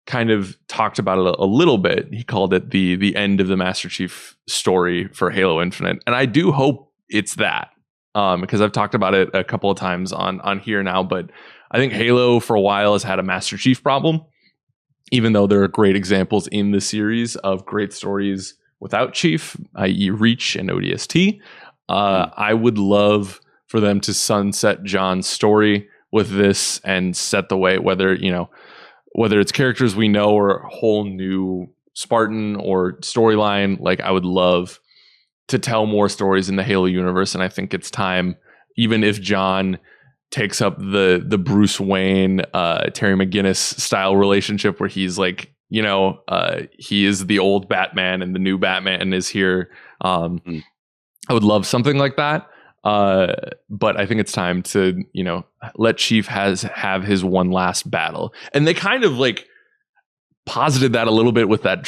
kind of talked about it a little bit. He called it the end of the Master Chief story for Halo Infinite. And I do hope it's that, because I've talked about it a couple of times on here now, but I think Halo for a while has had a Master Chief problem, even though there are great examples in the series of great stories without Chief, i.e. Reach and ODST. I would love for them to sunset John's story with this and set the way, whether it's characters we know or a whole new Spartan or storyline. Like I would love to tell more stories in the Halo universe. And I think it's time, even if John takes up the Bruce Wayne, Terry McGinnis style relationship where he's like, he is the old Batman and the new Batman is here. I would love something like that. But I think it's time to, let Chief have his one last battle. And they kind of like posited that a little bit with that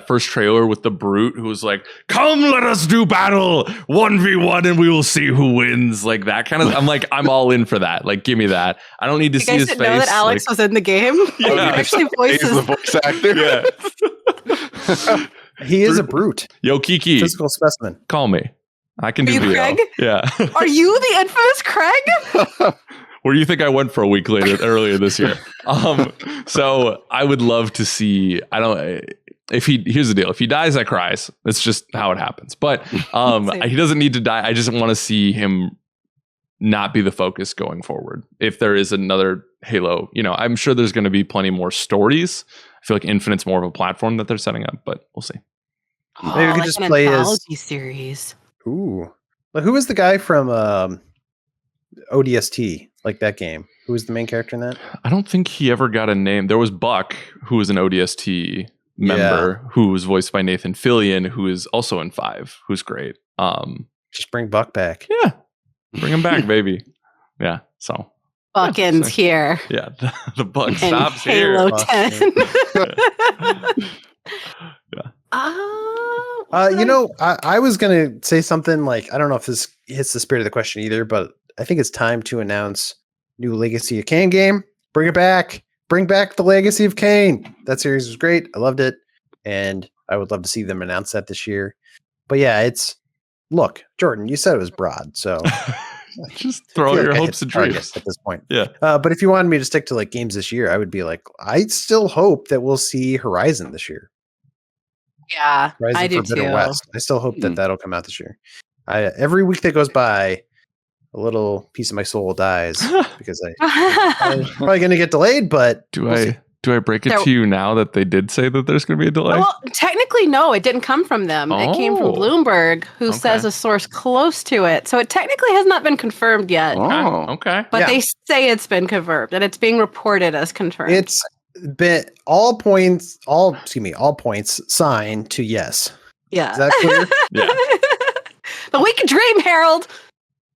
first trailer with the Brute who was like, come let us do battle 1v1 and we will see who wins. Like that kind of, I'm like, I'm all in for that. Like, give me that. I don't need to see his face. You guys didn't know that Alex was in the game? Yeah. He actually voices the voice actor. Yeah. He is a Brute. Yo, Kiki. Physical specimen. Call me. I can do VO. Craig? Yeah. Are you the infamous Craig? Where do you think I went for a week earlier this year? So I would love to see. Here's the deal. If he dies, I cries. That's just how it happens. But he doesn't need to die. I just want to see him not be the focus going forward. If there is another Halo, I'm sure there's going to be plenty more stories. I feel like Infinite's more of a platform that they're setting up, but we'll see. Maybe we could just play his series. Ooh, who was the guy from ODST? Like that game? Who was the main character in that? I don't think he ever got a name. There was Buck, who was an ODST member, who was voiced by Nathan Fillion, who is also in 5, who's great. Just bring Buck back. Yeah, bring him back, baby. Yeah. So buck ends here. Yeah, the buck In stops Halo here. 10. I was gonna say something like, I don't know if this hits the spirit of the question either, but I think it's time to announce new Legacy of Kain game. Bring it back. Bring back the Legacy of Kain. That series was great. I loved it, and I would love to see them announce that this year. But yeah, look, Jordan, you said it was broad, so just throw your hopes and dreams at this point. Yeah. But if you wanted me to stick to like games this year, I would be like, I still hope that we'll see Horizon this year. Yeah, Horizon I do Forbidden too. West. I still hope that'll come out this year. Every week that goes by, a little piece of my soul dies because I'm probably going to get delayed. But do I break it to you now that they did say that there's going to be a delay? Well, technically, no, it didn't come from them. It came from Bloomberg, who says a source close to it. So it technically has not been confirmed yet. Oh, okay. But they say it's been confirmed, and it's being reported as confirmed. It's been all points signed to yes. Yeah. Is that clear? Yeah. But we can dream, Harold.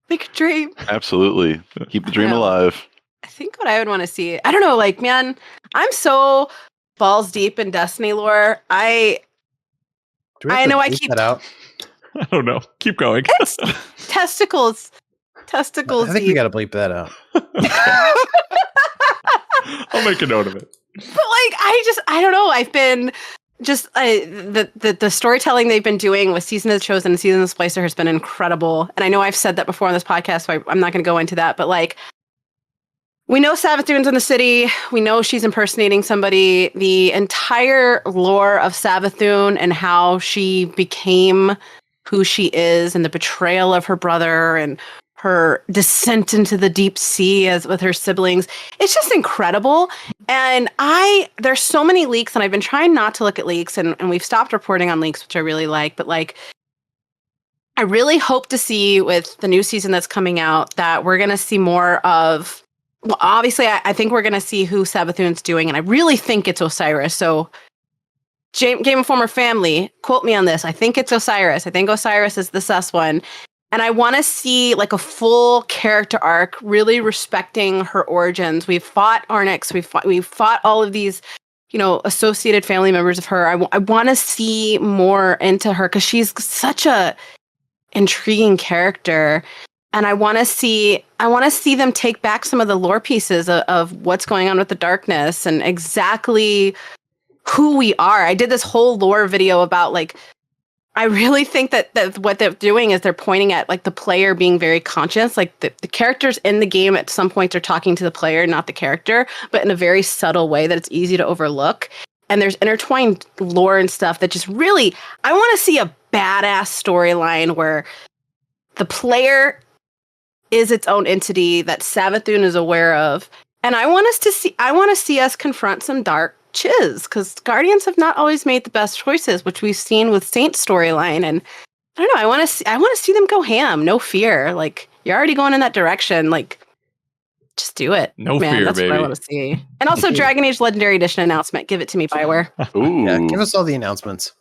We could dream. Absolutely. Keep the dream alive. I think what I would want to see, I don't know, like, man, I'm so balls deep in Destiny lore. I know I keep that out. I don't know. Keep going. It's testicles. I think we got to bleep that out. I'll make a note of it. But like, I don't know. I've been just the storytelling they've been doing with Season of the Chosen and Season of the Splicer has been incredible. And I know I've said that before on this podcast, so I'm not going to go into that. But like, we know Savathun's in the city. We know she's impersonating somebody. The entire lore of Savathun and how she became who she is, and the betrayal of her brother, and her descent into the deep sea as with her siblings. It's just incredible. And there's so many leaks, and I've been trying not to look at leaks, and we've stopped reporting on leaks, which I really like. But like, I really hope to see with the new season that's coming out that we're going to see more of, well, obviously I think we're going to see who Savathun's doing. And I really think it's Osiris. So Game Informer family, quote me on this. I think it's Osiris. I think Osiris is the sus one. And I want to see like a full character arc, really respecting her origins. We've fought Arnix. We've fought all of these, associated family members of her. I want to see more into her because she's such a intriguing character. And I want to see them take back some of the lore pieces of what's going on with the darkness and exactly who we are. I did this whole lore video about like, I really think that what they're doing is they're pointing at like the player being very conscious. Like the characters in the game at some points are talking to the player, not the character, but in a very subtle way that it's easy to overlook. And there's intertwined lore and stuff that just really, I want to see a badass storyline where the player is its own entity that Savathun is aware of. And I want to see us confront some dark chiz, because Guardians have not always made the best choices, which we've seen with Saint's storyline. And I don't know, I want to see them go ham. No fear. Like, you're already going in that direction. Like, just do it. No fear, that's baby. What I want to see. And also Dragon Age Legendary Edition announcement. Give it to me, Bioware. Ooh. Yeah, give us all the announcements.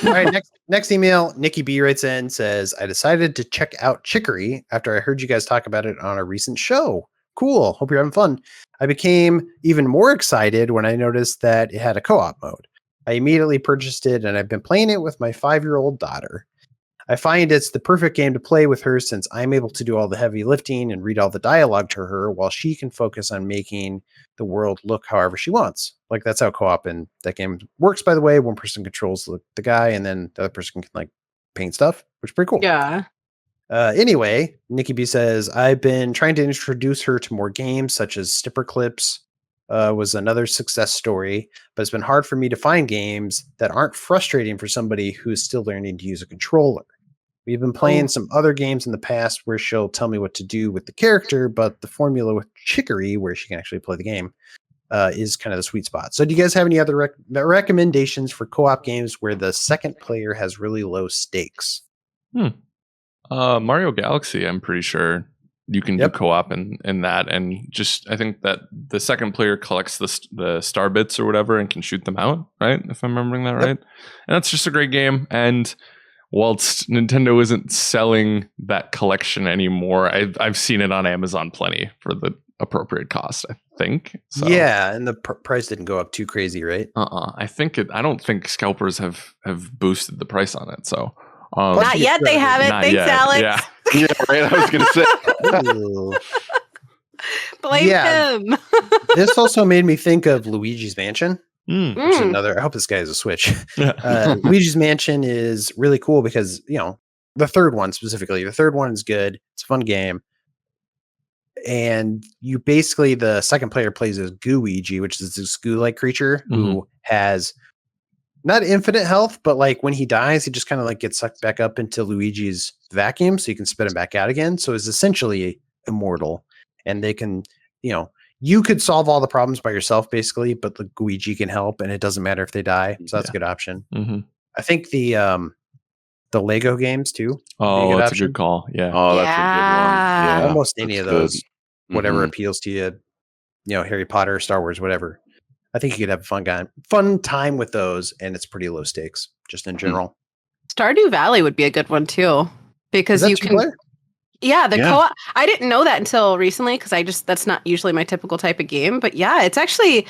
All right, next email. Nikki B writes in, says, I decided to check out Chicory after I heard you guys talk about it on a recent show. Cool. Hope you're having fun. I became even more excited when I noticed that it had a co-op mode. I immediately purchased it, and I've been playing it with my 5-year-old daughter. I find it's the perfect game to play with her since I'm able to do all the heavy lifting and read all the dialogue to her while she can focus on making the world look however she wants. Like, that's how co-op in that game works, by the way. One person controls the guy, and then the other person can like paint stuff, which is pretty cool. Yeah. Anyway, Nikki B says, I've been trying to introduce her to more games such as Snipper Clips was another success story, but it's been hard for me to find games that aren't frustrating for somebody who's still learning to use a controller. We've been playing some other games in the past where she'll tell me what to do with the character, but the formula with Chicory, where she can actually play the game, is kind of the sweet spot. So do you guys have any other recommendations for co-op games where the second player has really low stakes? Mario Galaxy, I'm pretty sure you can do co-op in that, and just I think that the second player collects the star bits or whatever and can shoot them out, right? If I'm remembering that right. And that's just a great game. And whilst Nintendo isn't selling that collection anymore, I've seen it on Amazon plenty for the appropriate cost, I think. So, yeah, and the price didn't go up too crazy, right? I don't think scalpers have boosted the price on it. So not yet, they haven't. Thanks, yet. Alex. Yeah, right. I was gonna say. Blame him. This also made me think of Luigi's Mansion. Which is Mm. I hope this guy has a Switch. Luigi's Mansion is really cool because, the third one specifically, the third one is good. It's a fun game. And you basically, the second player plays as Gooigi, which is this goo-like creature who has not infinite health, but like when he dies, he just kind of like gets sucked back up into Luigi's vacuum so you can spit him back out again. So it's essentially immortal. And they can, you could solve all the problems by yourself basically, but the Luigi can help and it doesn't matter if they die. So that's a good option. I think the Lego games too. Oh, that's a good call. Yeah. Oh, that's a good one. Yeah. Almost any of those, whatever appeals to you, Harry Potter, Star Wars, whatever. I think you could have a fun time with those, and it's pretty low stakes just in general. Stardew Valley would be a good one too, because you can. Player? Yeah, co-op. I didn't know that until recently because that's not usually my typical type of game. But yeah, it's actually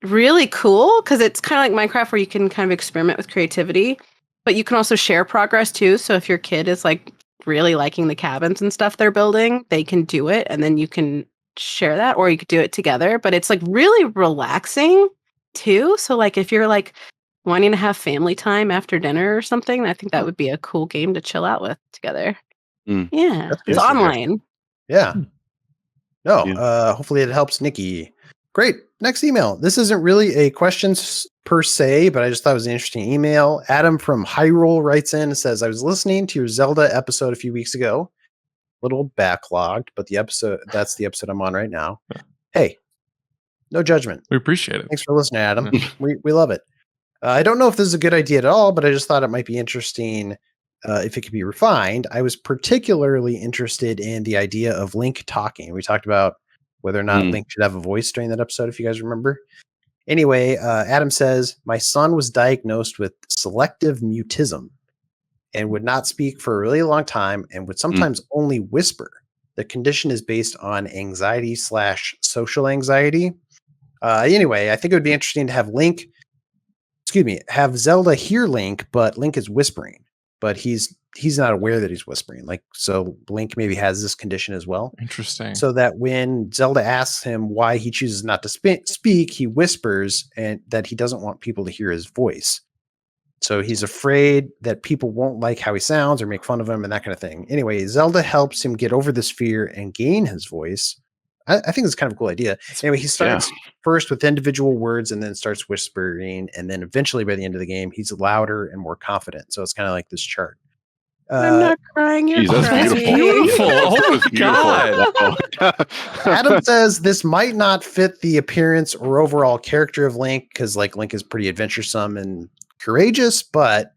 really cool because it's kind of like Minecraft where you can kind of experiment with creativity, but you can also share progress too. So if your kid is like really liking the cabins and stuff they're building, they can do it and then you can share that, or you could do it together. But it's like really relaxing too. So like if you're like wanting to have family time after dinner or something, I think that would be a cool game to chill out with together. Yeah, it's online. Yeah. No, hopefully it helps Nikki. Great. Next email. This isn't really a question per se, but I just thought it was an interesting email. Adam from Hyrule writes in and says, I was listening to your Zelda episode a few weeks ago. A little backlogged, but that's the episode I'm on right now. Hey, no judgment. We appreciate it. Thanks for listening, Adam. We love it. I don't know if this is a good idea at all, but I just thought it might be interesting if it could be refined. I was particularly interested in the idea of Link talking. We talked about whether or not Link should have a voice during that episode, if you guys remember. Anyway, Adam says, my son was diagnosed with selective mutism and would not speak for a really long time and would sometimes only whisper. The condition is based on anxiety/social anxiety. Anyway, I think it would be interesting to have have Zelda hear Link, but Link is whispering. But he's not aware that he's whispering. Like, so Link maybe has this condition as well. Interesting. So that when Zelda asks him why he chooses not to speak, he whispers and that he doesn't want people to hear his voice. So he's afraid that people won't like how he sounds or make fun of him and that kind of thing. Anyway, Zelda helps him get over this fear and gain his voice. I think it's kind of a cool idea. Anyway, he starts first with individual words and then starts whispering. And then eventually by the end of the game, he's louder and more confident. So it's kind of like this chart. I'm not crying. You're that's beautiful. Oh my God. Adam says this might not fit the appearance or overall character of Link because like Link is pretty adventuresome and courageous, but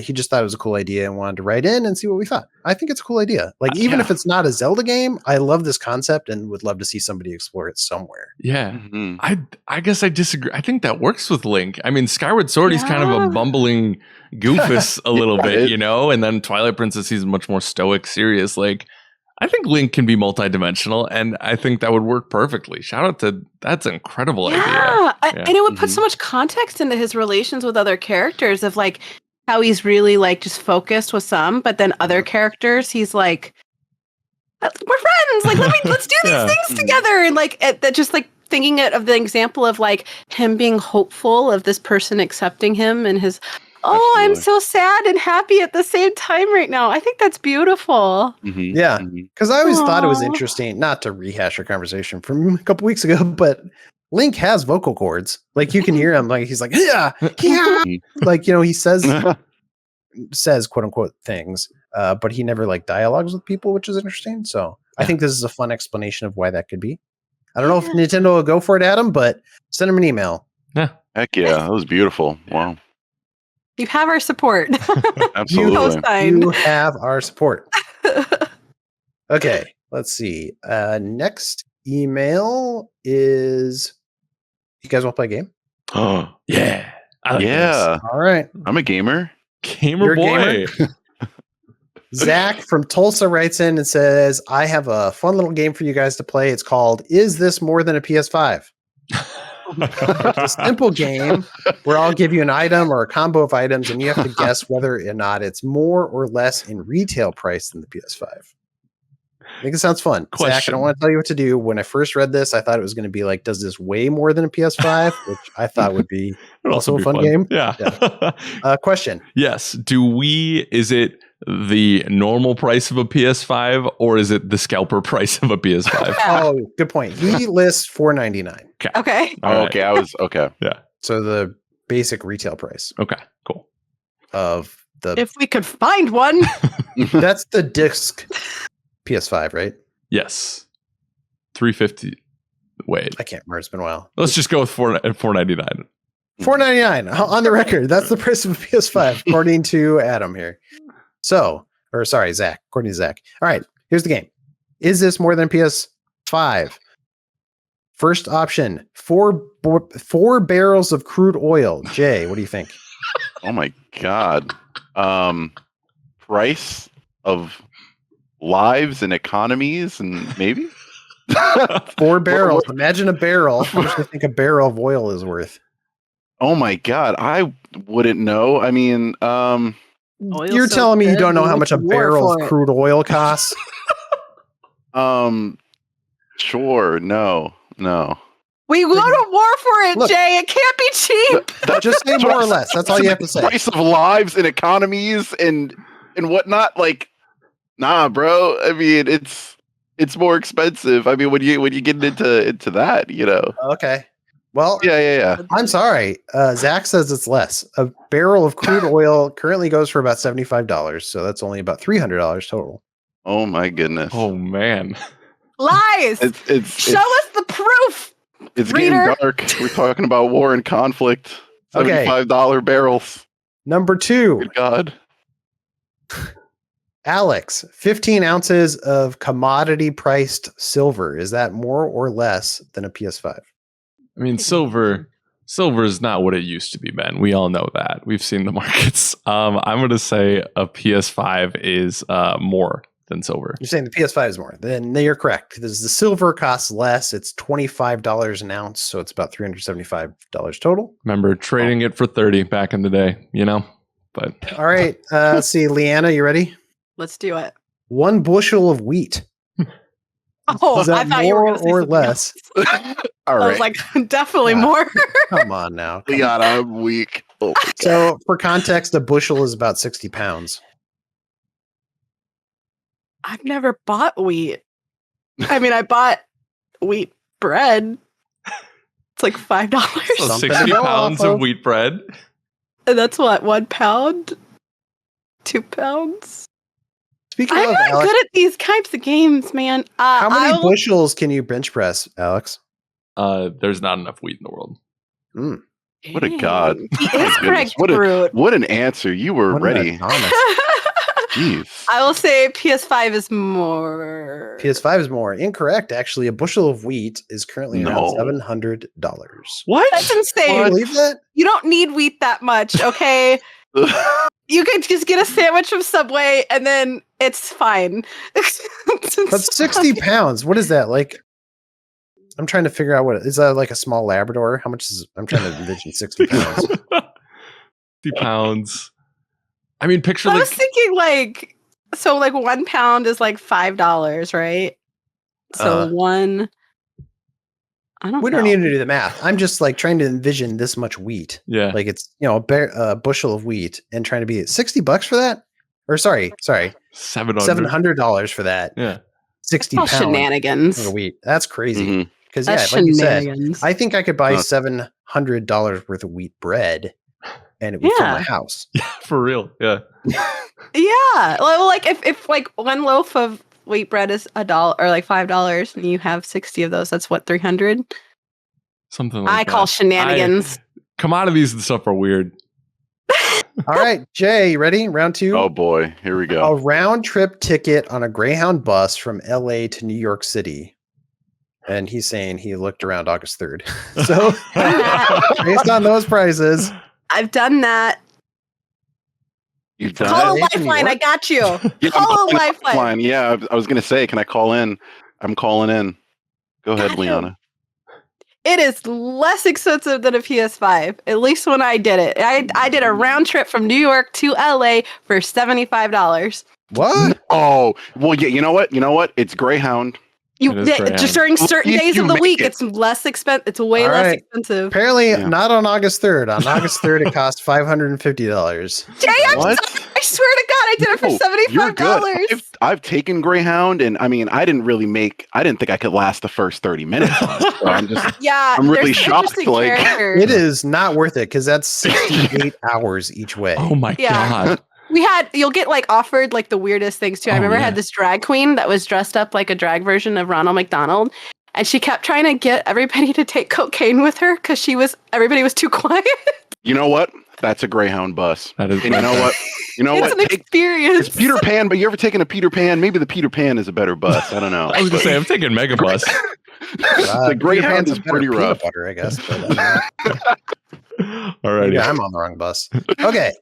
he just thought it was a cool idea and wanted to write in and see what we thought. I think it's a cool idea. Like even if it's not a Zelda game, I love this concept and would love to see somebody explore it somewhere. Yeah. I guess I disagree. I think that works with Link. I mean, Skyward Sword, he's kind of a bumbling goofus a little bit, and then Twilight Princess, he's much more stoic, serious. Like, I think Link can be multidimensional, and I think that would work perfectly. Shout out to that's an incredible idea. And it would put so much context into his relations with other characters of like how he's really like just focused with some, but then other characters, he's like, we're friends. Like, let's do these things together. And like, that just like thinking of the example of like him being hopeful of this person accepting him and his, I'm so sad and happy at the same time right now. I think that's beautiful. Yeah. Because I always thought it was interesting, not to rehash our conversation from a couple weeks ago, but Link has vocal cords. Like you can hear him, like he's like, yeah. Like, he says quote unquote things, but he never like dialogues with people, which is interesting. So I think this is a fun explanation of why that could be. I don't know if Nintendo will go for it, Adam, but send him an email. Yeah. Heck yeah. That was beautiful. Wow. You have our support. Absolutely. You have our support. Okay. Let's see. Next email is, you guys want to play a game? Oh, yeah. All right. I'm a gamer. Gamer boy. Zach from Tulsa writes in and says, I have a fun little game for you guys to play. It's called Is This More Than a PS5? It's a simple game where I'll give you an item or a combo of items, and you have to guess whether or not it's more or less in retail price than the PS5. I think it sounds fun. Question. Zach, I don't want to tell you what to do. When I first read this, I thought it was going to be like, does this weigh more than a PS5? Which I thought would be also a fun game. Yeah. Question. Yes. Is it the normal price of a PS5 or is it the scalper price of a PS5? Oh, good point. He lists $499. Okay. Okay. Okay. Yeah. So the basic retail price. Okay. Cool. Of the If we could find one. that's the disc PS5, right? Yes. $350. Wait. I can't remember. It's been a while. Let's just go with $499. $499 on the record. That's the price of a PS5, according to Adam here. Zach, according to Zach. All right, here's the game. Is this more than PS5? First option, four barrels of crude oil. Jay, what do you think? Oh my God. Price of lives and economies and maybe 4 barrels. Imagine a barrel. How much do you think a barrel of oil is worth? Oh my God. I wouldn't know. I mean, you're telling me you don't know how much a barrel of crude oil costs? Sure. No. We go to war for it, Look, Jay. It can't be cheap. Just say more or less. That's all you have to say. Price of lives and economies and whatnot. Like, nah, bro. I mean, it's more expensive. I mean, when you get into that, you know. Okay. Well, yeah. I'm sorry. Zach says it's less. A barrel of crude oil currently goes for about $75, so that's only about $300 total. Oh my goodness. Oh man. Lies. Show us the proof. It's reader. Getting dark. We're talking about war and conflict. Okay. $75 barrels. Number 2. Good God. Alex, 15 ounces of commodity priced silver. Is that more or less than a PS5? I mean, silver is not what it used to be, Ben. We all know that. We've seen the markets. I'm going to say a PS5 is more than silver. You're saying the PS5 is more. Then you're correct. Because the silver costs less. It's $25 an ounce, so it's about $375 total. Remember trading it for 30 back in the day, you know? But all right. Let's see. Liana, you ready? Let's do it. 1 bushel of wheat. Oh, Is that I thought you were more going to say or something less? All right. I was like, definitely more. Come on now. Liana, I'm weak. Oh, So, for context, a bushel is about 60 pounds. I've never bought wheat. I mean, I bought wheat bread. It's like $5. so Something 60 to go pounds off of of. wheat bread. And that's what, 1 pound? 2 pounds? Speaking I'm of, not Alex, good at these types of games, man. how many bushels can you bench press, Alex? There's not enough wheat in the world. Mm. What a god. He My is goodness. correct, What Brute. what an answer. You were What ready. an honest- Jeez. I will say PS5 is more. PS5 is more. Incorrect, actually. A bushel of wheat is currently around No. $700. What? That's Can insane. you believe that? You don't need wheat that much, okay? You could just get a sandwich from Subway and then it's fine. That's 60 pounds. What is that? Like, I'm trying to figure out is that like a small Labrador? How much is, I'm trying to envision 60 pounds. 50 pounds. I mean, picture I like was thinking like 1 pound is like $5, right? So one. I don't know. We don't need to do the math. I'm just like trying to envision this much wheat. yeah. Like it's, a bushel of wheat and trying to be $60 for that? Or sorry, $700 for that. Yeah. 60 All pounds shenanigans. of wheat. That's crazy. Mhm. Because That's like you said, shenanigans. I think I could buy Huh. $700 worth of wheat bread, and it would fill Yeah. my house. For real. Yeah. Yeah. Well, like if like one loaf of wheat bread is $1 or like $5 and you have 60 of those, that's what, 300? Something like I that. call shenanigans. Commodities and stuff are weird. All right, Jay, you ready? Round 2. Oh boy, here we A go. round trip ticket on a Greyhound bus from LA to New York City. And he's saying he looked around August 3rd. So, based on those prices, I've done that. You've done Call a Nathan, lifeline. I got you. Yeah, Call a lifeline. Yeah, I was going to say, can I call in? I'm calling in. Go ahead, Got him. Liana. It is less expensive than a PS5. At least when I did it. I did a round trip from New York to LA for $75. What? Oh, well, yeah. You know what? It's Greyhound. Just during certain days of the week, it's less expensive. It's way less expensive. Apparently, not on August 3rd. On August 3rd, it cost $550. Jay, I'm sorry. I swear to God, I did it for $75. I've taken Greyhound, and I mean, I didn't think I could last the first 30 minutes. So I'm really shocked. Like, it is not worth it because that's 68 hours each way. Oh my God. You'll get like offered like the weirdest things too. I remember I had this drag queen that was dressed up like a drag version of Ronald McDonald. And she kept trying to get everybody to take cocaine with her because everybody was too quiet. You know what? That's a Greyhound bus. That is. And you know what? It's an experience. It's Peter Pan, but you ever taken a Peter Pan? Maybe the Peter Pan is a better bus. I don't know. I was going to say, I'm taking Megabus. The Greyhound is pretty rough. Butter, I guess. All right. Yeah, I'm on the wrong bus. Okay.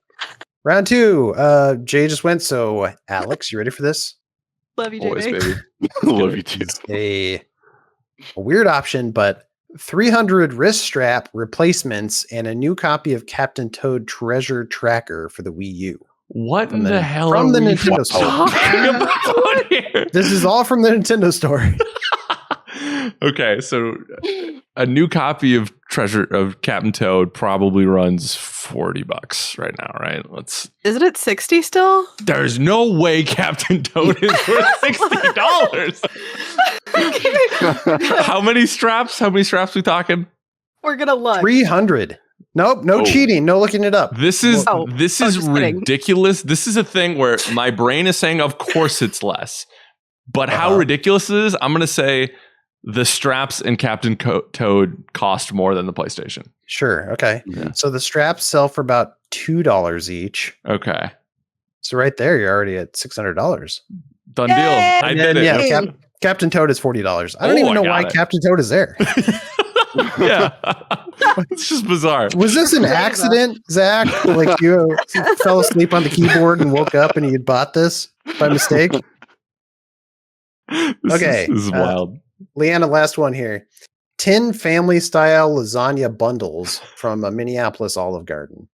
Round 2. Jay just went. So, Alex, you ready for this? Love you, Jay. Always, baby. Love you too. It's a weird option, but 300 wrist strap replacements and a new copy of Captain Toad Treasure Tracker for the Wii U. What in the hell from are the we Nintendo Store? talking about here? This is all from the Nintendo Store. Okay, so a new copy of Captain Toad probably runs $40 right now, right? Isn't it 60 still? There's no way Captain Toad is worth $60. How many straps? How many straps we talking? We're gonna look. 300. Nope, no cheating, no looking it up. This is ridiculous. Kidding. This is a thing where my brain is saying, of course it's less. But how ridiculous it is, I'm going to say the straps in Captain Toad cost more than the PlayStation. Sure, okay. Yeah. So the straps sell for about $2 each. Okay. So right there, you're already at $600. Done deal. I did it. Yeah, Captain Toad is $40. I don't even know why Captain Toad is there. Yeah. It's just bizarre. Was this an accident, Zach? Like you fell asleep on the keyboard and woke up and you bought this by mistake? This is wild. Liana, last one here. 10 family-style lasagna bundles from a Minneapolis Olive Garden.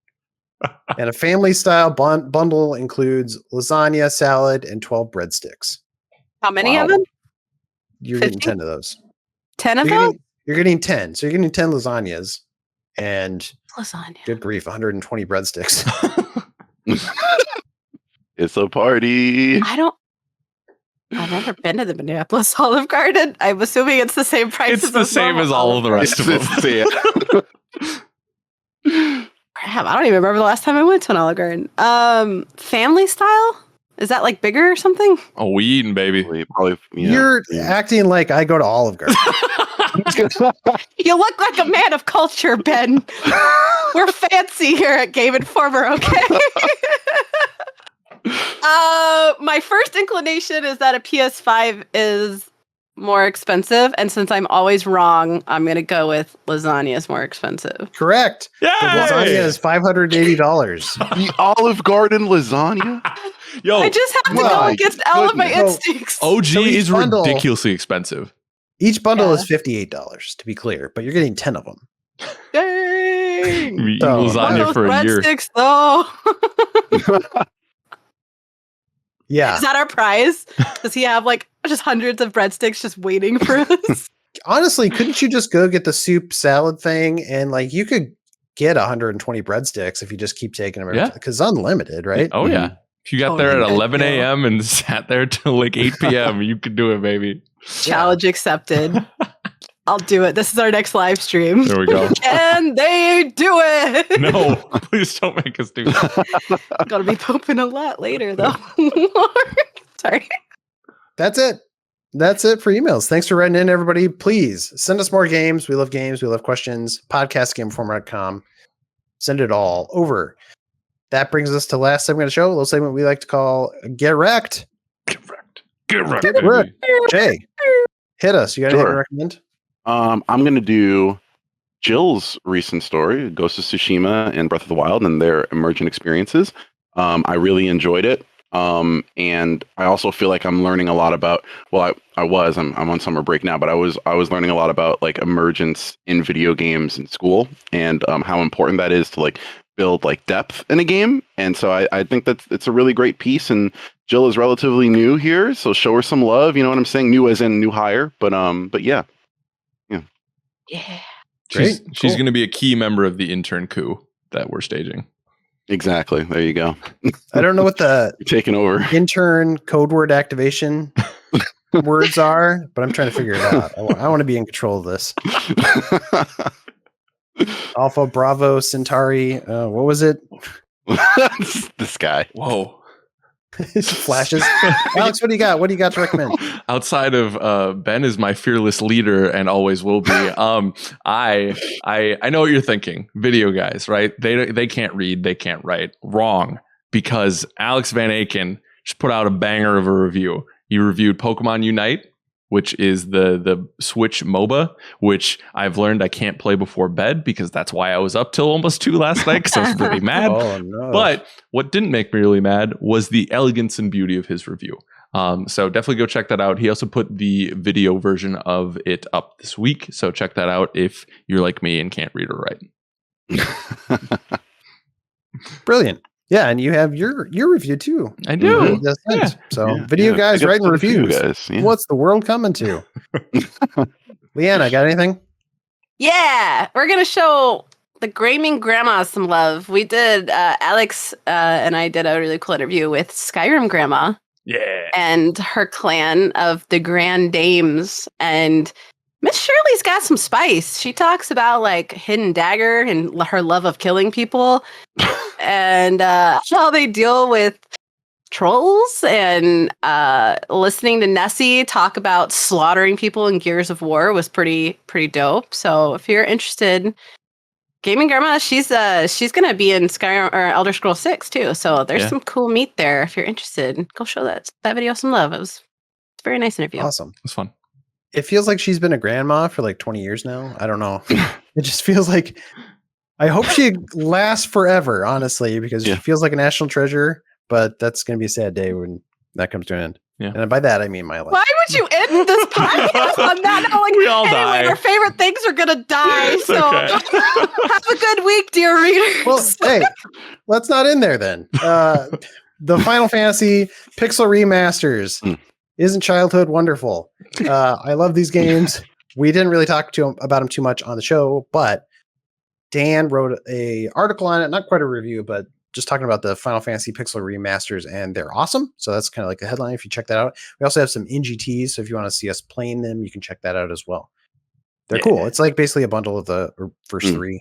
And a family-style bundle includes lasagna, salad, and 12 breadsticks. How many of them? You're 50? getting 10 of those. 10 of them? You're getting 10. So you're getting 10 lasagnas and lasagna. Good grief, 120 breadsticks. It's a party. I've never been to the Minneapolis Olive Garden. I'm assuming it's the same price. It's the same as all of the rest of them. Crap, I don't even remember the last time I went to an Olive Garden. Family style? Is that like bigger or something? Oh, we eating, baby. You're acting like I go to Olive Garden. You look like a man of culture, Ben. We're fancy here at Game Informer, okay? My first inclination is that a PS5 is more expensive, and since I'm always wrong, I'm going to go with lasagna is more expensive. Correct. Yeah. Lasagna is $580. The Olive Garden lasagna? Yo, I just have to go against all of my instincts. OG is ridiculously expensive. Each bundle is $58, to be clear, but you're getting 10 of them. Dang! Lasagna for a year. Breadsticks, though. Yeah. Is that our prize? Does he have like just hundreds of breadsticks just waiting for us? Honestly, couldn't you just go get the soup salad thing and like you could get 120 breadsticks if you just keep taking them? Yeah. Because unlimited, right? Oh, yeah. If you got there at 11 a.m. and sat there till like 8 p.m., you could do it, baby. Challenge accepted. I'll do it. This is our next live stream. There we go. And they do it. No, please don't make us do that. Gotta be pooping a lot later, though. Sorry. That's it. That's it for emails. Thanks for writing in, everybody. Please send us more games. We love games. We love questions. Podcast@GameInformer.com. Send it all over. That brings us to last segment of the show. A little segment we like to call Get Wrecked. Get wrecked. Get wrecked. Get wrecked. Jay, hit us. You got anything to recommend? I'm going to do Jill's recent story, Ghost of Tsushima and Breath of the Wild and their emergent experiences. I really enjoyed it. And I also feel like I'm learning a lot about, well, I'm on summer break now, but I was learning a lot about like emergence in video games in school and how important that is to like build like depth in a game. And so I think that it's a really great piece, and Jill is relatively new here, so show her some love. You know what I'm saying? New as in new hire, but yeah. Yeah. She's Cool. going to be a key member of the intern coup that we're staging. Exactly. There you go. I don't know what the You're taking over. intern code word activation words are, but I'm trying to figure it out. I want to be in control of this. Alpha, Bravo, Centauri. What was it? This guy. Whoa. Flashes. Alex, what do you got? What do you got to recommend? Outside of Ben is my fearless leader and always will be. I know what you're thinking. Video guys, right? They can't read, they can't write. Wrong, because Alex Van Aken just put out a banger of a review. He reviewed Pokemon Unite, which is the Switch MOBA, which I've learned I can't play before bed because that's why I was up till almost 2 last night because I was really mad. Oh, no. But what didn't make me really mad was the elegance and beauty of his review. So definitely go check that out. He also put the video version of it up this week. So check that out if you're like me and can't read or write. Brilliant. Yeah, and you have your review too. I do. Yeah. So video guys writing reviews. Guys, yeah. What's the world coming to? Liana, got anything? Yeah, we're gonna show the gaming grandma some love. We did Alex and I did a really cool interview with Skyrim Grandma. Yeah. And her clan of the Grand Dames. And Miss Shirley's got some spice. She talks about like Hidden Dagger and her love of killing people and how they deal with trolls, and listening to Nessie talk about slaughtering people in Gears of War was pretty dope. So if you're interested, Gaming Grandma, she's gonna be in Skyrim or Elder Scrolls 6 too. So there's some cool meat there. If you're interested, go show that video some love. It's a very nice interview. Awesome. It's fun. It feels like she's been a grandma for like 20 years now. I don't know. It just feels like, I hope she lasts forever, honestly, because she feels like a national treasure, but that's going to be a sad day when that comes to an end. Yeah. And by that, I mean my life. Why would you end this podcast on that note? Like, we all die. Our favorite things are going to die. It's so okay. have a good week, dear readers. Well, hey, let's not end there then. The Final Fantasy Pixel Remasters. Isn't childhood wonderful? I love these games. We didn't really talk about them too much on the show, but Dan wrote a article on it, not quite a review, but just talking about the Final Fantasy Pixel Remasters, and they're awesome. So that's kind of like the headline if you check that out. We also have some NGTs, so if you want to see us playing them, you can check that out as well. They're cool. It's like basically a bundle of the first 3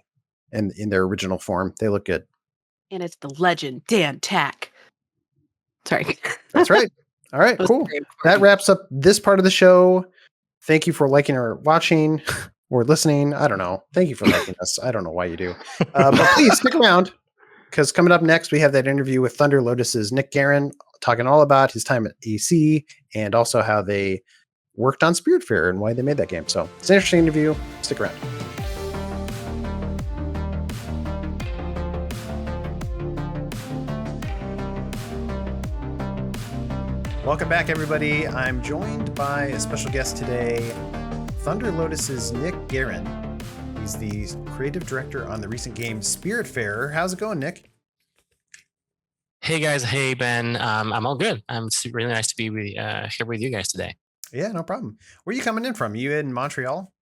and in their original form. They look good. And it's the legend, Dan Tack. Sorry. That's right. All right, cool. That wraps up this part of the show. Thank you for liking or watching or listening. I don't know. Thank you for liking us. I don't know why you do. But please stick around, because coming up next, we have that interview with Thunder Lotus's Nic Guérin, talking all about his time at AC and also how they worked on Spiritfarer and why they made that game. So it's an interesting interview. Stick around. Welcome back, everybody. I'm joined by a special guest today, Thunder Lotus's Nic Guérin. He's the creative director on the recent game Spiritfarer. How's it going, Nick? Hey guys, hey Ben. I'm all good. It's really nice to be here with you guys today. Yeah, no problem. Where are you coming in from? You in Montreal?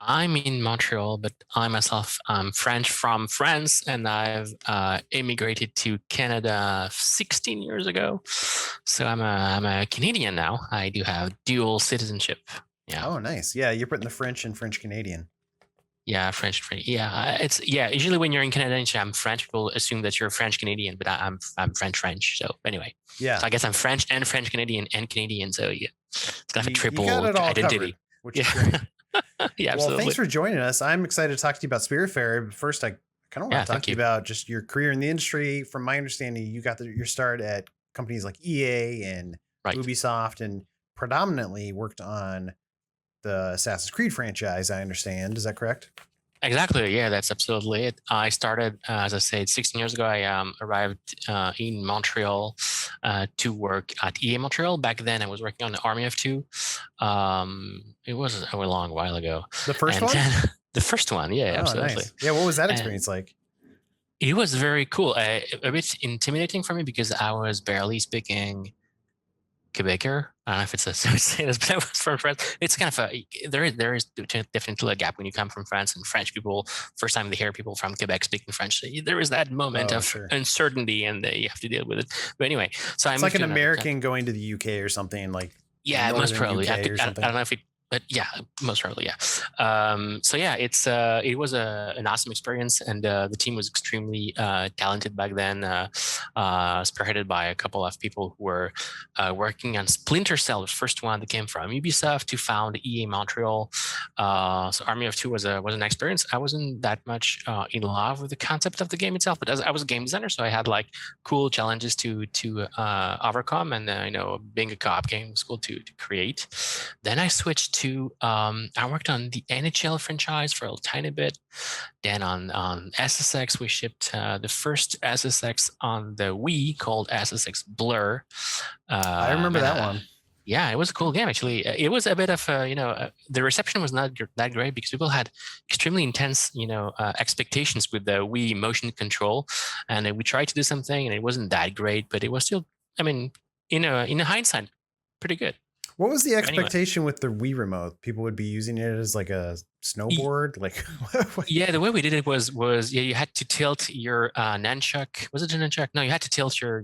I'm in Montreal, but I myself am French from France, and I've immigrated to Canada 16 years ago. So I'm a Canadian now. I do have dual citizenship. Yeah. Oh, nice. Yeah, you're putting the French and French Canadian. Yeah, French. Yeah, usually when you're in Canada and I'm French, people assume that you're French Canadian, but I'm French. So anyway, yeah. So I guess I'm French and French Canadian and Canadian. So yeah, it's kind of a triple identity, covered, which is great. Yeah, absolutely. Well, thanks for joining us. I'm excited to talk to you about Spiritfarer. First, I kind of want to talk to you about just your career in the industry. From my understanding, you got your start at companies like EA and Ubisoft, and predominantly worked on the Assassin's Creed franchise, I understand. Is that correct? Exactly. Yeah, that's absolutely it. I started, as I said, 16 years ago. I arrived in Montreal to work at EA Montreal. Back then, I was working on the Army of Two. It was a long while ago. The first one? The first one, yeah, absolutely. Nice. Yeah, what was that experience like? It was very cool. A bit intimidating for me because I was barely speaking Quebecer. I don't know if it's a say this, but I was from France. It's kind of there is definitely a gap when you come from France and French people. First time they hear people from Quebec speaking French, there is that moment of uncertainty, and you have to deal with it. But anyway, so it's like an American going to the UK or something like. Yeah, most probably. I don't know if it. But yeah, most probably, yeah. So yeah, it was an awesome experience, and the team was extremely talented back then, spearheaded by a couple of people who were working on Splinter Cell, the first one that came from Ubisoft to found EA Montreal. So Army of Two was an experience. I wasn't that much in love with the concept of the game itself, but as I was a game designer, so I had like cool challenges to overcome, and being a co-op game was cool to create. Then I switched to I worked on the NHL franchise for a tiny bit. Then on SSX, we shipped the first SSX on the Wii called SSX Blur. I remember that one. Yeah, it was a cool game, actually. It was a bit of the reception was not that great because people had extremely intense, expectations with the Wii motion control, and we tried to do something, and it wasn't that great, but it was still, I mean, in hindsight, pretty good. What was the expectation with the Wii remote? People would be using it as like a snowboard? Yeah, the way we did it was you had to tilt your nunchuck. Was it a nunchuck? No, you had to tilt your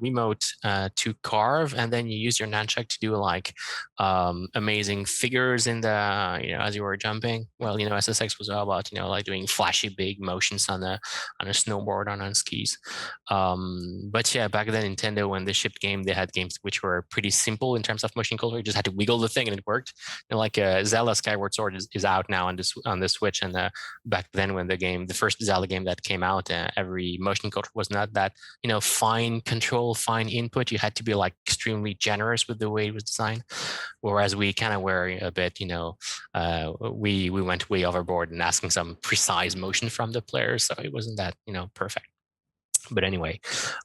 remote to carve, and then you use your nunchuck to do like amazing figures in the as you were jumping. Well, SSX was all about like doing flashy big motions on a snowboard on skis. But yeah, back then Nintendo, when they shipped game, they had games which were pretty simple in terms of motion control. You just had to wiggle the thing and it worked. Like Zelda Skyward Sword is out now on the Switch, and back then when the first Zelda game that came out, every motion control was not that fine control, fine input. You had to be like extremely generous with the way it was designed, whereas we kind of were a bit we went way overboard and asking some precise motion from the players, so it wasn't that perfect. But anyway,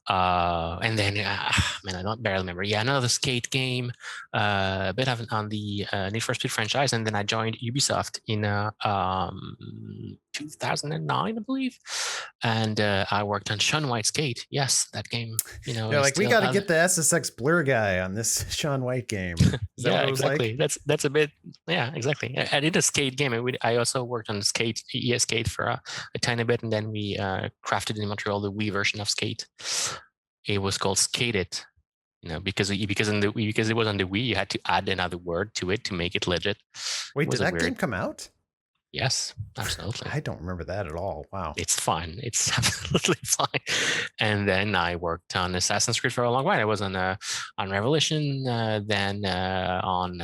and then I don't barely remember. Yeah, another skate game, a bit of on the Need for Speed franchise, and then I joined Ubisoft in 2009, I believe, and I worked on Shaun White Skate. Yes, that game. They're like, we got to get the SSX Blur guy on this Shaun White game. Yeah, exactly. Like? That's a bit. Yeah, exactly. I did a skate game, and I also worked on EA Skate for a tiny bit, and then we crafted in Montreal the Wii version of Skate. It was called Skate It. Because it was on the Wii, you had to add another word to it to make it legit. Wait, did that game come out? Yes, absolutely. I don't remember that at all. Wow. It's fun. It's absolutely fun. And then I worked on Assassin's Creed for a long while. I was on Revelation, then on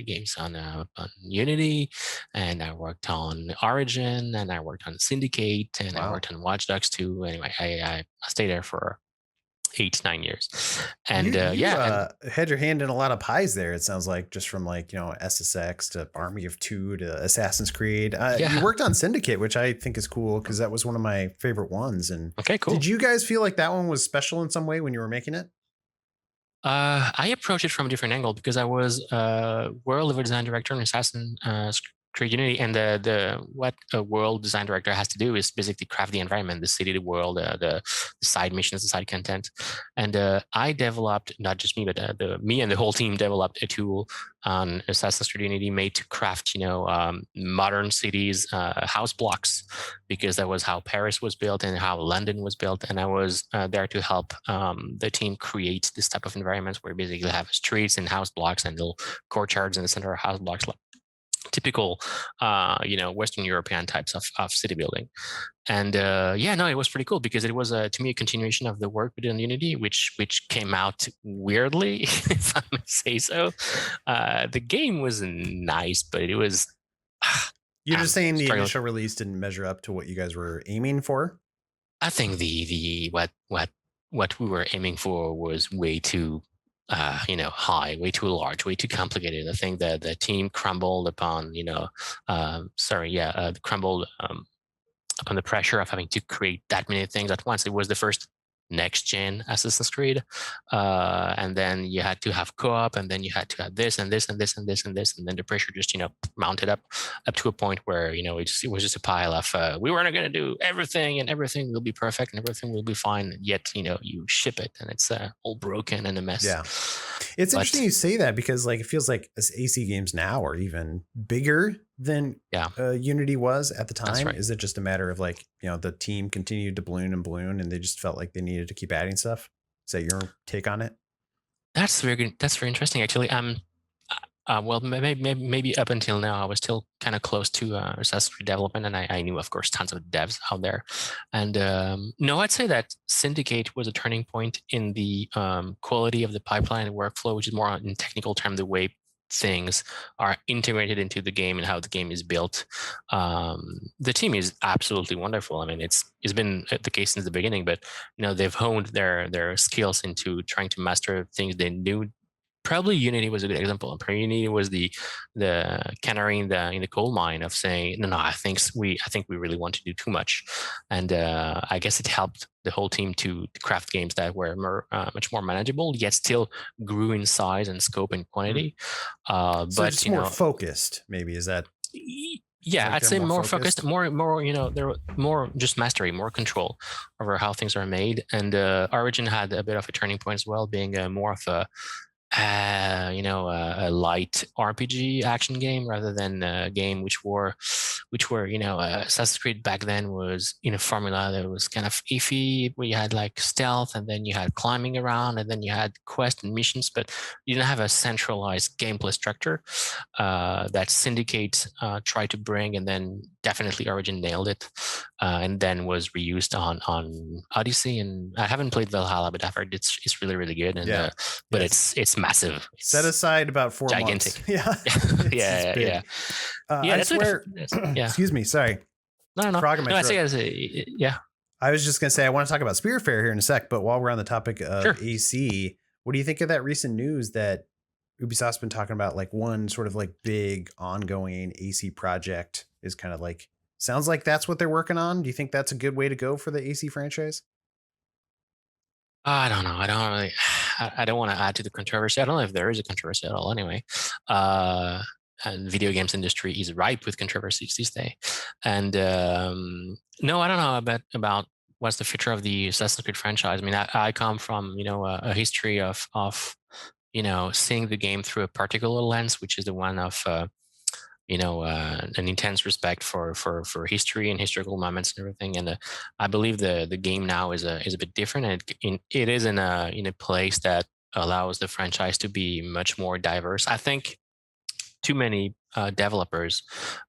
games on Unity, and I worked on Origin, and I worked on Syndicate, and I worked on Watch Dogs 2. Anyway, I stayed there for 8-9 years, and you had your hand in a lot of pies there. It sounds like, just from SSX to Army of Two to Assassin's Creed. You worked on Syndicate, which I think is cool because that was one of my favorite ones. And okay, cool. Did you guys feel like that one was special in some way when you were making it? I approached it from a different angle because I was world level design director in Assassin's Creed Unity, and what a world design director has to do is basically craft the environment, the city, the world, the side missions, the side content. And I developed, not just me, but me and the whole team developed a tool on Assassin's Creed Unity made to craft, modern cities, house blocks, because that was how Paris was built and how London was built. And I was there to help the team create this type of environments where you basically have streets and house blocks and little courtyards in the center of house blocks, typical Western European types of city building. And it was pretty cool because it was to me a continuation of the work we did in Unity, which came out weirdly, if I may say so. The game was nice, but it was you're just saying the initial release didn't measure up to what you guys were aiming for? I think the what we were aiming for was way too high, way too large, way too complicated. I think that the team crumbled upon, crumbled upon the pressure of having to create that many things at once. It was the first next-gen Assassin's Creed, and then you had to have co-op, and then you had to have this and this and this and this and this, and then the pressure just mounted up to a point where it was just a pile of we weren't going to do everything, and everything will be perfect, and everything will be fine. And yet you ship it, and it's all broken and a mess. Yeah, it's interesting you say that, because it feels like AC games now are even bigger than Unity was at the time. Right. Is it just a matter of the team continued to balloon and balloon, and they just felt like they needed to keep adding stuff? Is that your take on it? That's very good. That's very interesting, actually. Well, maybe up until now, I was still kind of close to Assassin's Creed development, and I knew, of course, tons of devs out there. And no, I'd say that Syndicate was a turning point in the quality of the pipeline and workflow, which is more in technical terms, the way things are integrated into the game and how the game is built. The team is absolutely wonderful. I mean, it's been the case since the beginning, but they've honed their skills into trying to master things they knew. Probably Unity was a good example. Unity was the canary in the coal mine of saying, no, I think we really want to do too much, and I guess it helped the whole team to craft games that were much more manageable, yet still grew in size and scope and quantity. So but it's more focused, maybe. Is that? Yeah, I'd say more focused, more. There were more just mastery, more control over how things are made, and Origin had a bit of a turning point as well, being more of a light RPG action game rather than a game which were Assassin's Creed back then was in a formula that was kind of iffy, where you had stealth, and then you had climbing around, and then you had quests and missions, but you didn't have a centralized gameplay structure that Syndicate tried to bring, and then definitely Origin nailed it, and then was reused on Odyssey. And I haven't played Valhalla, but I've heard it's really, really good. And but it's massive. It's set aside about 4 gigantic. months. Yeah. Yeah. That's where. Excuse me. Sorry. No. I was just gonna say I want to talk about Spiritfarer here in a sec, but while we're on the topic of AC, what do you think of that recent news that Ubisoft's been talking about? One sort of big ongoing AC project is kind of sounds like that's what they're working on. Do you think that's a good way to go for the AC franchise? I don't know. I don't want to add to the controversy. I don't know if there is a controversy at all anyway. And video games industry is ripe with controversies these days. And no, I don't know about what's the future of the Assassin's Creed franchise. I mean, I come from, a history of seeing the game through a particular lens, which is the one of an intense respect for history and historical moments and everything. And I believe the game now is a bit different, and it is in a place that allows the franchise to be much more diverse. I think too many developers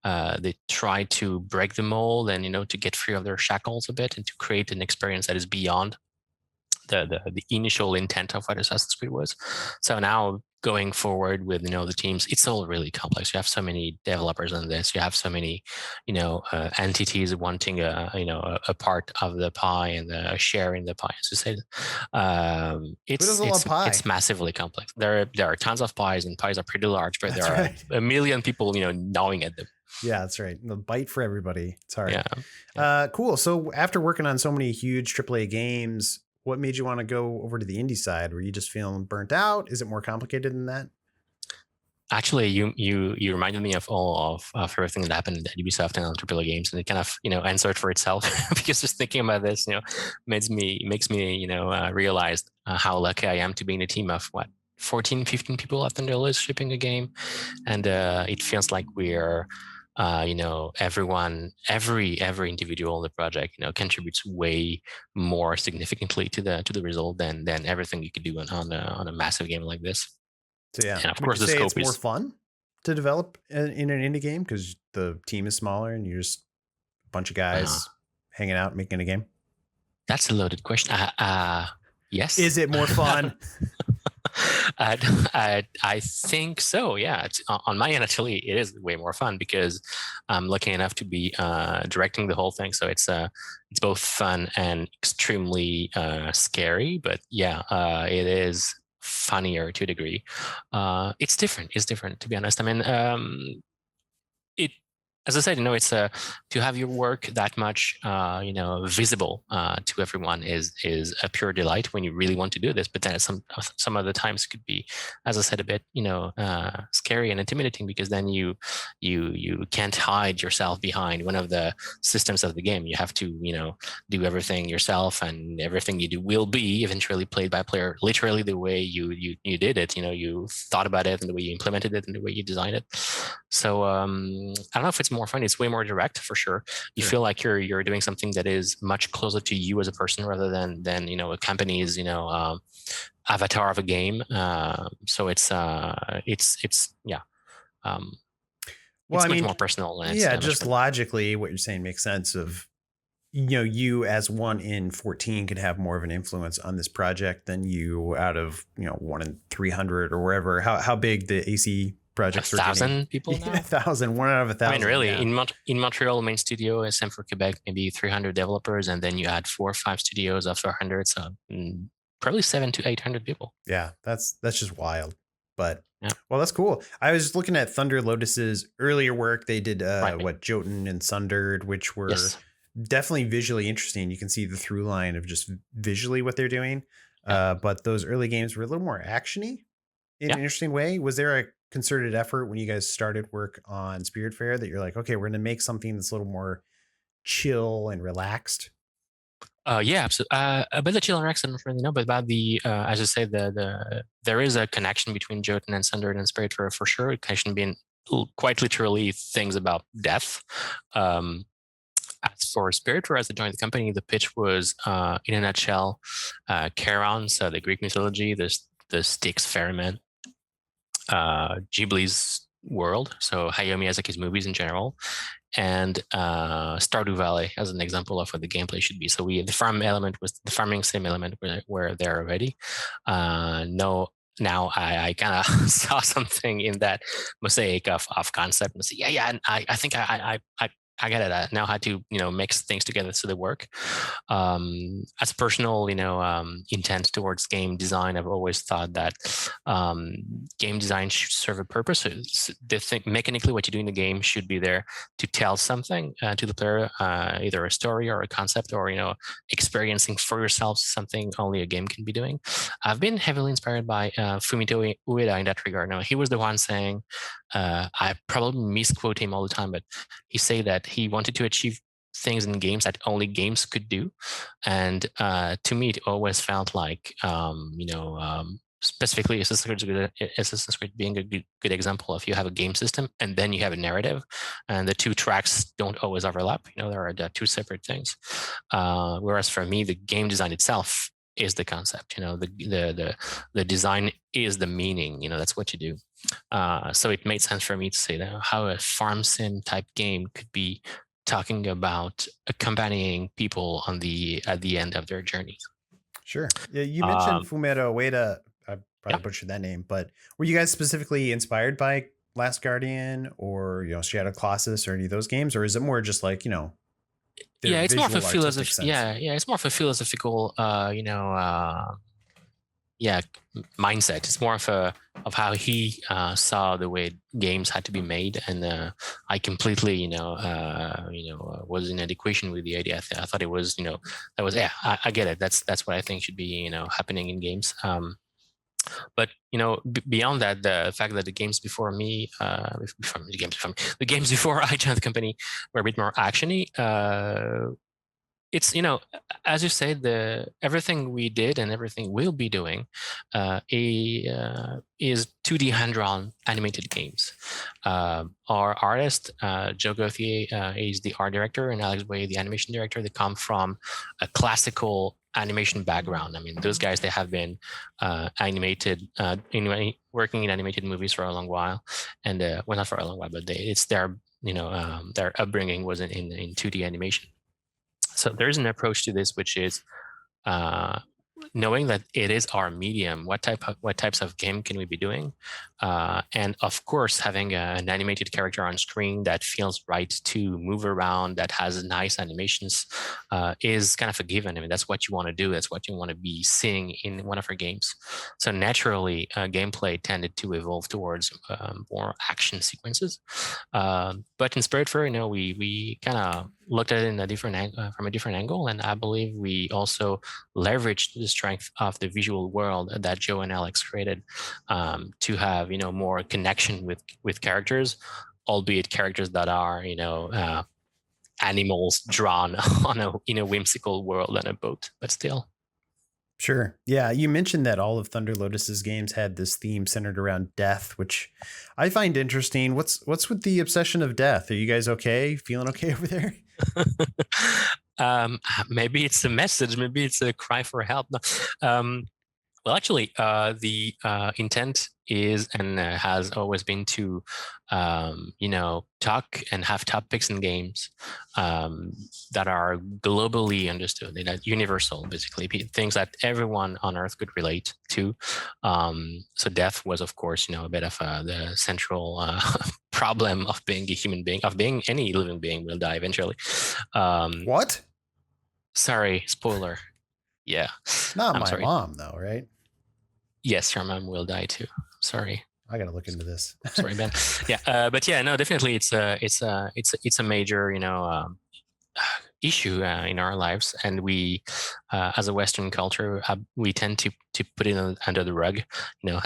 they try to break the mold and to get free of their shackles a bit and to create an experience that is beyond the initial intent of what Assassin's Creed was. So now going forward with the teams, it's all really complex. You have so many developers on this. You have so many entities wanting a part of the pie and a share in the pie, as you said. It's massively complex. There are tons of pies, and pies are pretty large, but there are a million people gnawing at them. Yeah, that's right. The bite for everybody. It's hard. Yeah. Cool. So after working on so many huge AAA games, what made you want to go over to the indie side? Were you just feeling burnt out? Is it more complicated than that? Actually, you reminded me of all of everything that happened at Ubisoft and on AAA games, and it kind of answered for itself because just thinking about this, makes me realize how lucky I am to be in a team of 14, 15 people at Thunder Lotus shipping a game, and it feels like we're everyone, every individual in the project, contributes way more significantly to the result than everything you could do on a massive game like this. So yeah, and of course the scope is more fun to develop in an indie game because the team is smaller and you're just a bunch of guys hanging out making a game. That's a loaded question. Yes. Is it more fun? I think so. Yeah. On my end, actually, it is way more fun because I'm lucky enough to be directing the whole thing. So it's both fun and extremely scary. But yeah, it is funnier to a degree. It's different. It's different, to be honest. I mean, it, as I said, it's to have your work that much, visible to everyone is a pure delight when you really want to do this. But then some other times could be, as I said, a bit, scary and intimidating, because then you can't hide yourself behind one of the systems of the game. You have to, do everything yourself, and everything you do will be eventually played by player, literally the way you did it. You thought about it, and the way you implemented it, and the way you designed it. So I don't know if it's more fun. It's way more direct, for sure. You feel like you're doing something that is much closer to you as a person, rather than a company's avatar of a game. So it's yeah. Well, it's much more personal. And just logically, what you're saying makes sense. Of you as 1 in 14 could have more of an influence on this project than you out of 1 in 300 or wherever. How big the AC projects 1,000 people now? 1,000, 1 out of 1,000. I mean, really, in Montreal, main studio, Ascent for Quebec, maybe 300 developers, and then you add 4 or 5 studios after 100, so probably 700 to 800 people. Yeah, that's just wild. But well, that's cool. I was looking at Thunder Lotus's earlier work. They did Jotun and Sundered, which were definitely visually interesting. You can see the through line of just visually what they're doing. But those early games were a little more actiony in an interesting way. Was there a concerted effort when you guys started work on Spiritfarer that you're like, okay, we're going to make something that's a little more chill and relaxed? Yeah, absolutely. About the chill and relaxed, I don't really know, but about the, as I say, there is a connection between Jotun and Sundered and Spiritfarer, for sure. A connection being quite literally things about death. As for Spiritfarer, as I joined the company, the pitch was, in a nutshell, Charon, so the Greek mythology, the Styx ferryman, Ghibli's world, so Hayao Miyazaki's movies in general, and Stardew Valley as an example of what the gameplay should be. So the farm element was the farming sim element were there already. Now I kind of saw something in that mosaic of concept and say, I think I get it. I know how to, mix things together so they work. As personal, intent towards game design, I've always thought that game design should serve a purpose. Mechanically, what you do in the game should be there to tell something to the player, either a story or a concept, or experiencing for yourself something only a game can be doing. I've been heavily inspired by Fumito Ueda in that regard. Now, he was the one saying, I probably misquote him all the time, but he said that he wanted to achieve things in games that only games could do. And to me, it always felt like, specifically Assassin's Creed being a good example of, you have a game system and then you have a narrative, and the two tracks don't always overlap. There are 2 separate things. Whereas for me, the game design itself is the concept. The design is the meaning. That's what you do. So it made sense for me to say that how a farm sim type game could be talking about accompanying people at the end of their journeys. Sure. Yeah, you mentioned Fumito Ueda. I probably butchered that name, but were you guys specifically inspired by Last Guardian or Shadow Colossus or any of those games, or is it more just like it's more of a philosophical. It's more of a philosophical, mindset. It's more of how he saw the way games had to be made, and I completely, was in equation with the idea. I thought it was, that was, I get it. That's what I think should be, happening in games. But beyond that, the fact that the games before me, the games before I joined the company were a bit more actiony. It's, as you said, everything we did and everything we'll be doing is 2D hand-drawn animated games. Our artist, Joe Gauthier, is the art director, and Alex Boyer, the animation director. They come from a classical animation background. I mean, those guys, they have been working in animated movies for a long while, and well, not for a long while, but it's their upbringing was in 2D animation. So there's an approach to this, which is knowing that it is our medium, what types of game can we be doing, and of course having an animated character on screen that feels right to move around, that has nice animations, is kind of a given. I mean, that's what you want to do. That's what you want to be seeing in one of our games. So naturally, gameplay tended to evolve towards more action sequences. But in Spiritfarer, we kind of looked at it in a different from a different angle, and I believe we also leveraged the strength of the visual world that Joe and Alex created to have more connection with characters, albeit characters that are animals drawn on a whimsical world on a boat, but still. Sure. Yeah, you mentioned that all of Thunder Lotus's games had this theme centered around death, which I find interesting. What's with the obsession of death? Are you guys okay? Feeling okay over there? Maybe it's a message. Maybe it's a cry for help. Well, actually, the intent is and has always been to, talk and have topics in games that are globally understood, that universal, basically, things that everyone on Earth could relate to. So death was, of course, a bit of the central problem of being a human being, of being any living being will die eventually. What? Sorry, spoiler. Yeah. Not my mom, though, right? Yes, your mom will die too. Sorry. I gotta look into this. Sorry, Ben. Yeah, but yeah, no, definitely, it's a major, issue in our lives, and we, as a Western culture, we tend to put it under the rug,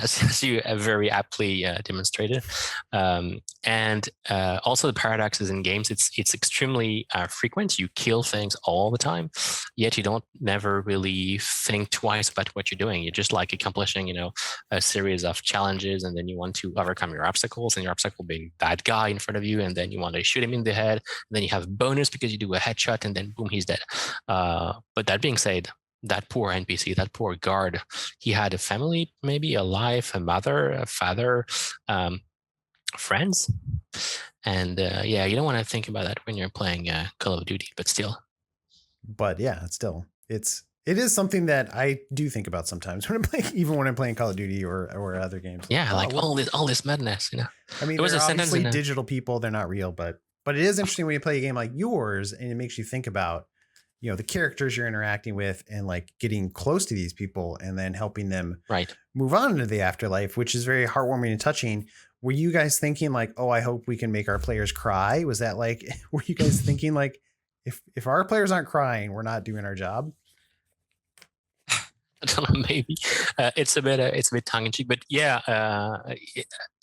as you have very aptly demonstrated. And also the paradoxes in games, it's extremely frequent. You kill things all the time, yet you don't never really think twice about what you're doing. You're just like accomplishing, a series of challenges, and then you want to overcome your obstacles, and your obstacle being bad guy in front of you, and then you want to shoot him in the head, and then you have bonus because you do a headshot, and then boom, he's dead. But that being said, that poor NPC, that poor guard, he had a family, maybe a life, a mother, a father, friends. And you don't want to think about that when you're playing Call of Duty, but still. But yeah, it is something that I do think about sometimes when I'm playing, even when I'm playing Call of Duty or other games. Yeah, all this madness, I mean, they're obviously digital people, they're not real, but it is interesting when you play a game like yours and it makes you think about, the characters you're interacting with and like getting close to these people and then helping them move on into the afterlife, which is very heartwarming and touching. Were you guys thinking like, oh, I hope we can make our players cry? Was that like, were you guys thinking like, if our players aren't crying, we're not doing our job? I don't know, maybe it's a bit tongue in cheek, but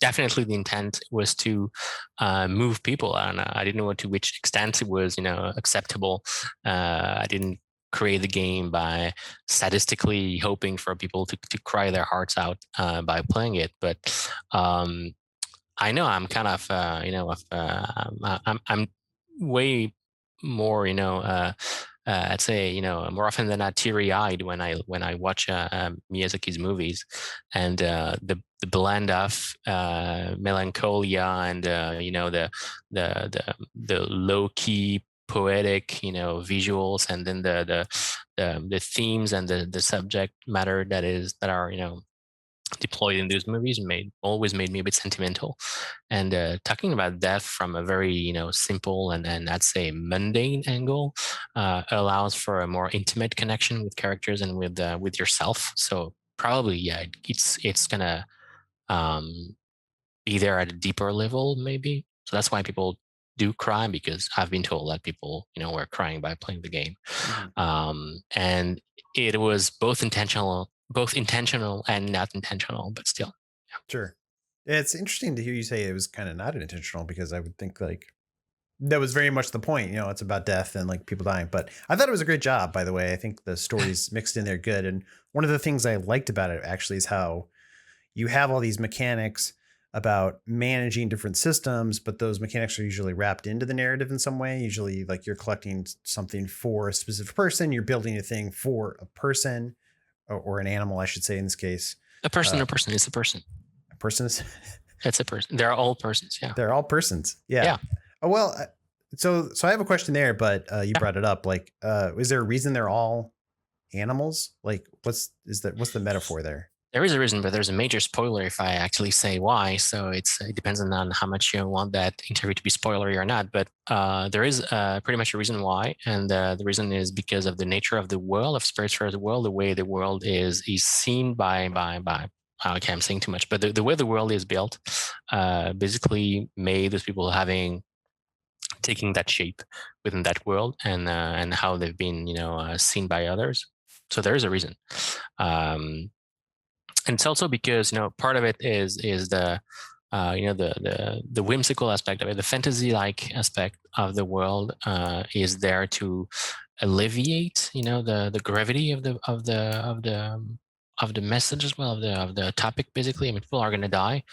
definitely the intent was to move people. I didn't know to which extent it was, acceptable. I didn't create the game by sadistically hoping for people to cry their hearts out by playing it, but I know I'm kind of, I'm way more, I'd say, more often than not, teary-eyed when I watch Miyazaki's movies, and the blend of melancholia and the low-key poetic, visuals, and then the themes and the subject matter that are deployed in those movies always made me a bit sentimental. And talking about death from a very simple and I'd say mundane angle allows for a more intimate connection with characters and with yourself. So probably it's gonna be there at a deeper level maybe. So that's why people do cry, because I've been told that people were crying by playing the game. And it was both intentional and not intentional, but still. Yeah. Sure. It's interesting to hear you say it was kind of not intentional, because I would think like that was very much the point. It's about death and like people dying. But I thought it was a great job, by the way. I think the stories mixed in there good. And one of the things I liked about it actually is how you have all these mechanics about managing different systems, but those mechanics are usually wrapped into the narrative in some way. Usually like you're collecting something for a specific person, you're building a thing for a person. Or an animal, I should say, in this case. A person. It's a person. A person is... It's a person. They're all persons, yeah. They're all persons, yeah. Oh, well, so I have a question there, but you brought it up. Like, is there a reason they're all animals? Like, what's the metaphor there? There is a reason, but there's a major spoiler if I actually say why. So it depends on how much you want that interview to be spoilery or not. But there is pretty much a reason why, and the reason is because of the nature of the world of Spiritfarer's world, the way the world is seen by. Okay, I'm saying too much, but the way the world is built, basically made those people taking that shape within that world, and how they've been seen by others. So there is a reason. And it's also because part of it is the the whimsical aspect of it, the fantasy-like aspect of the world is there to alleviate the gravity of the message as well, of the topic. Basically, I mean, people are going to die,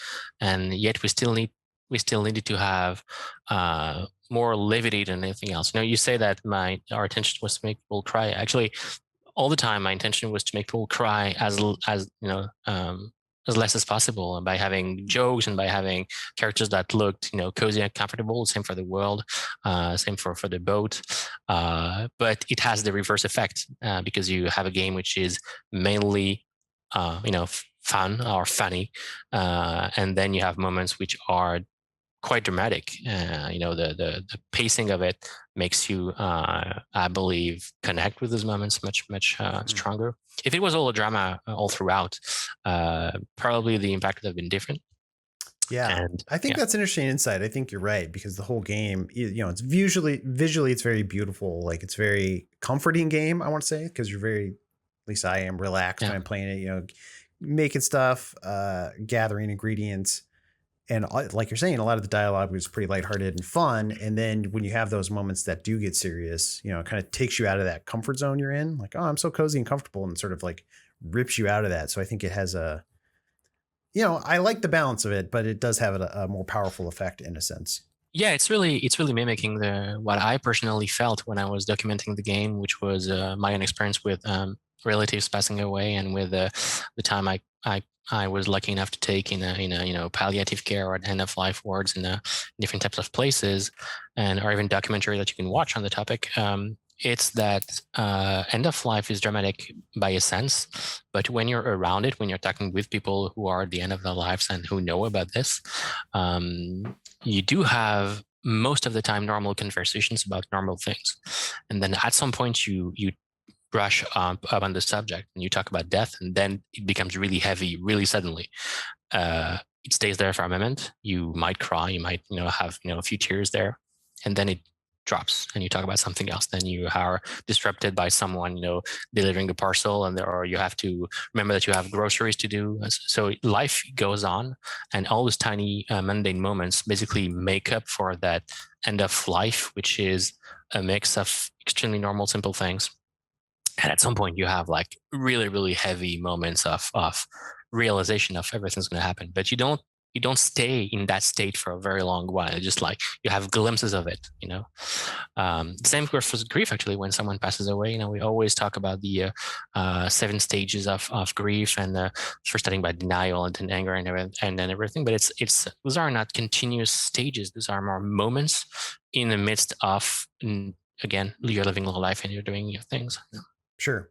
and yet we still needed to have more levity than anything else. You say that our intention was to make people cry. Actually, all the time, my intention was to make people cry as less as possible, and by having jokes and by having characters that looked cozy and comfortable. Same for the world, same for the boat. But it has the reverse effect because you have a game which is mainly fun or funny, and then you have moments which are quite dramatic. The pacing of it makes you, I believe, connect with those moments much stronger. If it was all a drama all throughout, probably the impact would have been different. Yeah, and I think that's interesting insight. I think you're right, because the whole game, it's visually it's very beautiful. Like, it's very comforting game, I want to say, because you're very, at least I am, relaxed when I'm playing it. Making stuff, gathering ingredients. And like you're saying, a lot of the dialogue was pretty lighthearted and fun. And then when you have those moments that do get serious, it kind of takes you out of that comfort zone you're in. Like, oh, I'm so cozy and comfortable, and sort of like rips you out of that. So I think it has I like the balance of it, but it does have a more powerful effect in a sense. Yeah, it's really mimicking what I personally felt when I was documenting the game, which was my own experience with relatives passing away, and with the time I was lucky enough to take in a palliative care or end of life wards in different types of places, or even documentary that you can watch on the topic. It's that end of life is dramatic by a sense, but when you're around it, when you're talking with people who are at the end of their lives and who know about this, you do have most of the time normal conversations about normal things, and then at some point you brush up on the subject and you talk about death, and then it becomes really heavy really suddenly. It stays there for a moment. You might cry, you might have a few tears there, and then it drops and you talk about something else. Then you are disrupted by someone delivering a parcel, or you have to remember that you have groceries to do. So life goes on, and all those tiny mundane moments basically make up for that end of life, which is a mix of extremely normal, simple things. And at some point you have like really, really heavy moments of realization of everything's going to happen, but you don't stay in that state for a very long while. It's just like you have glimpses of it, Same for grief, actually. When someone passes away, we always talk about the 7 stages of grief, and first starting by denial and then anger and then everything. But it's those are not continuous stages. Those are more moments in the midst of, again, you're living a life and you're doing your things. Sure.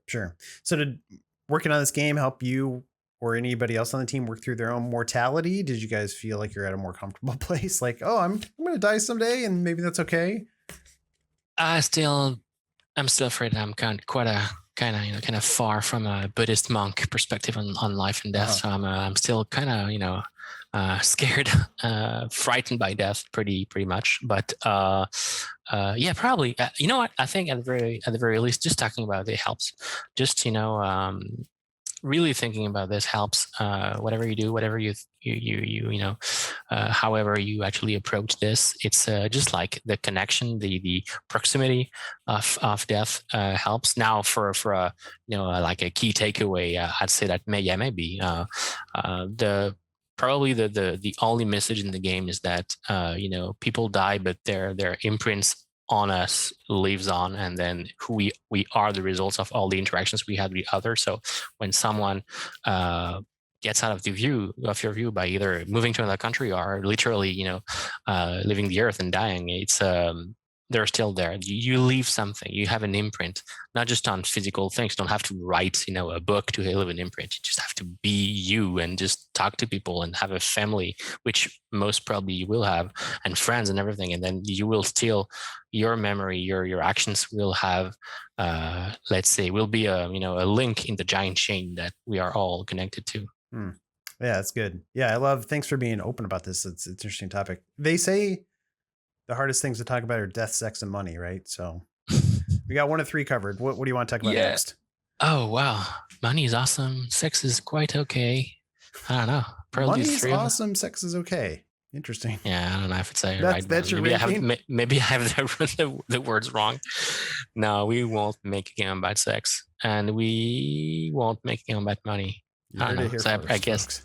So did working on this game help you or anybody else on the team work through their own mortality? Did you guys feel like you're at a more comfortable place? Like, oh, I'm going to die someday, and maybe that's okay? I'm still afraid I'm kind of far from a Buddhist monk perspective on life and death. So I'm still kind of scared, frightened by death, pretty much. But yeah, probably. You know what? I think at the very least, just talking about it helps. Just really thinking about this helps. Whatever you do, whatever you however you actually approach this, it's just like the connection, the proximity of death helps. Now, for a like a key takeaway, I'd say that maybe probably the only message in the game is that people die, but their imprints on us lives on, and then who we are the results of all the interactions we had with others. So when someone gets out of your view by either moving to another country or literally leaving the earth and dying, it's they're still there. You leave something. You have an imprint, not just on physical things. You don't have to write, a book to leave an imprint. You just have to be you and just talk to people and have a family, which most probably you will have, and friends and everything. And then you will still, your memory, your actions will have, let's say, will be a link in the giant chain that we are all connected to. Yeah, that's good. Yeah, thanks for being open about this. It's an interesting topic. They say the hardest things to talk about are death, sex, and money, right? So we got 1 of 3 covered. What do you want to talk about next? Oh, wow. Money is awesome. Sex is quite okay. I don't know. Money is awesome. Sex is okay. Interesting. Yeah, I don't know if it's that's your ranking? Maybe I have the words wrong. No, we won't make a game about sex, and we won't make a game about money. I don't know. So I guess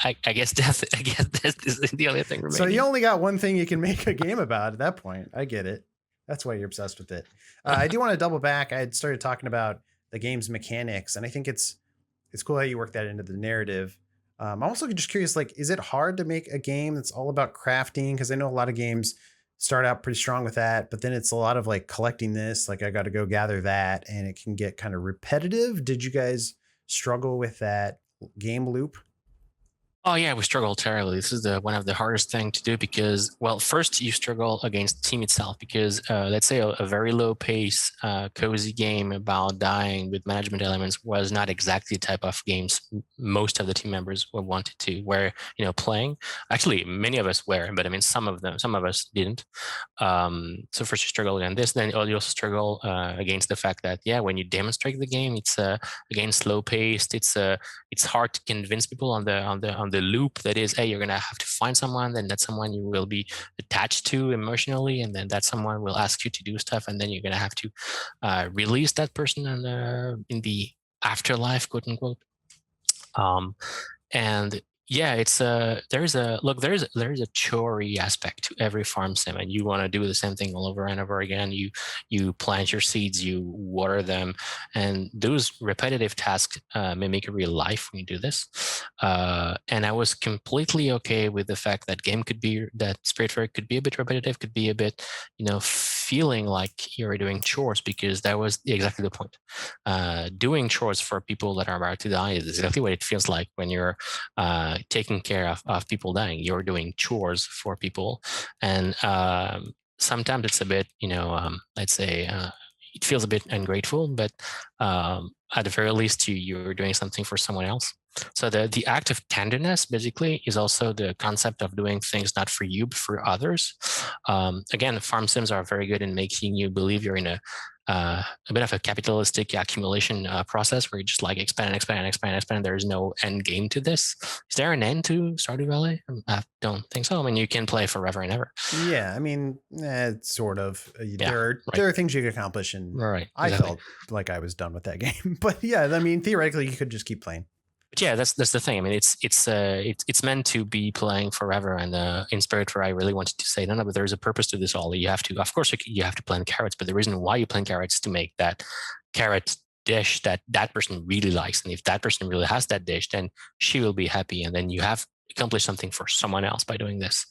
death is the only thing remaining. So you only got one thing you can make a game about at that point. I get it. That's why you're obsessed with it. I do want to double back. I had started talking about the game's mechanics, and I think it's cool how you work that into the narrative. I'm also just curious, is it hard to make a game that's all about crafting? Because I know a lot of games start out pretty strong with that, but then it's a lot of collecting this. I got to go gather that, and it can get kind of repetitive. Did you guys struggle with that game loop? Oh yeah, we struggle terribly. This is one of the hardest thing to do because, well, first you struggle against the team itself because let's say a very low pace, cozy game about dying with management elements was not exactly the type of games most of the team members wanted to. Where playing, actually many of us were, but I mean some of us didn't. So first you struggle against this, then you also struggle against the fact that when you demonstrate the game, it's again slow paced. It's hard to convince people on the loop that is, hey, you're gonna have to find someone, then that someone you will be attached to emotionally, and then that someone will ask you to do stuff, and then you're gonna have to release that person in the afterlife, quote unquote. And it's there's a chore-y aspect to every farm sim, and you want to do the same thing all over and over again. You plant your seeds, you water them, and those repetitive tasks may make a real life when you do this. And I was completely okay with the fact that Spiritfarer could be a bit repetitive, could be a bit, feeling like you're doing chores, because that was exactly the point. Doing chores for people that are about to die is exactly what it feels like when you're taking care of people dying. You're doing chores for people, and sometimes it's a bit, let's say, it feels a bit ungrateful, but at the very least, you're doing something for someone else. So the act of tenderness basically is also the concept of doing things not for you but for others. Again, farm sims are very good in making you believe you're in a bit of a capitalistic accumulation process where you just expand. There's no end game to this. Is there an end to Stardew Valley? I don't think so. I mean, you can play forever and ever. Yeah, I mean, sort of. There are things you can accomplish, and exactly. I felt like I was done with that game. But yeah, I mean, theoretically, you could just keep playing. But yeah, that's the thing. I mean, it's meant to be playing forever. And in Spiritfarer, I really wanted to say, no, but there's a purpose to this all. You have to, of course, you have to plant carrots, but the reason why you plant carrots is to make that carrot dish that person really likes. And if that person really has that dish, then she will be happy. And then you have accomplished something for someone else by doing this,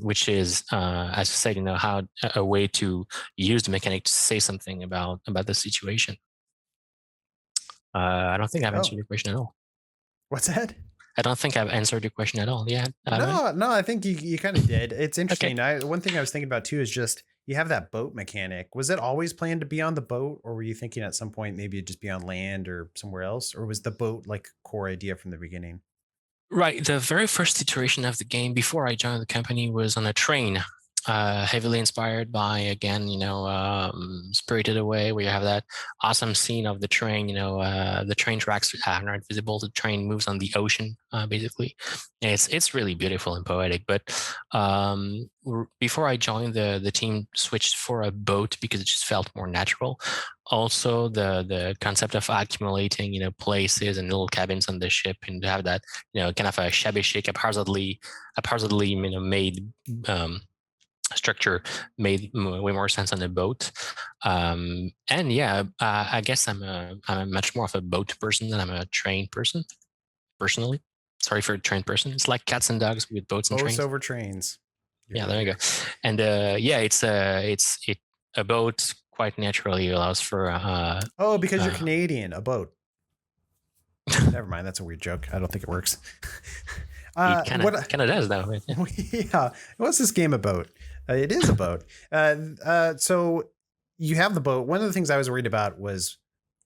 which is, as I said, how a way to use the mechanic to say something about the situation. I don't think I've answered your question at all. What's that? I don't think I've answered your question at all. Yeah. No, I think you kind of did. It's interesting. Okay. One thing I was thinking about too is just you have that boat mechanic. Was it always planned to be on the boat, or were you thinking at some point maybe it'd just be on land or somewhere else? Or was the boat core idea from the beginning? Right. The very first iteration of the game before I joined the company was on a train. Heavily inspired by, again, Spirited Away, where you have that awesome scene of the train, the train tracks are not visible. The train moves on the ocean, basically. And it's really beautiful and poetic. But before I joined, the team switched for a boat because it just felt more natural. Also, the concept of accumulating, places and little cabins on the ship, and to have that, kind of a shabby chic, haphazardly, made structure made way more sense on a boat. And I guess I'm much more of a boat person than I'm a train person, personally. Sorry for a train person. It's like cats and dogs with boats and trains. Over trains. Yeah, there you go. And a boat quite naturally allows for because you're Canadian, a boat. Never mind, that's a weird joke. I don't think it works. It kind of does though. Yeah. What's this game about? It is a boat. So you have the boat. One of the things I was worried about was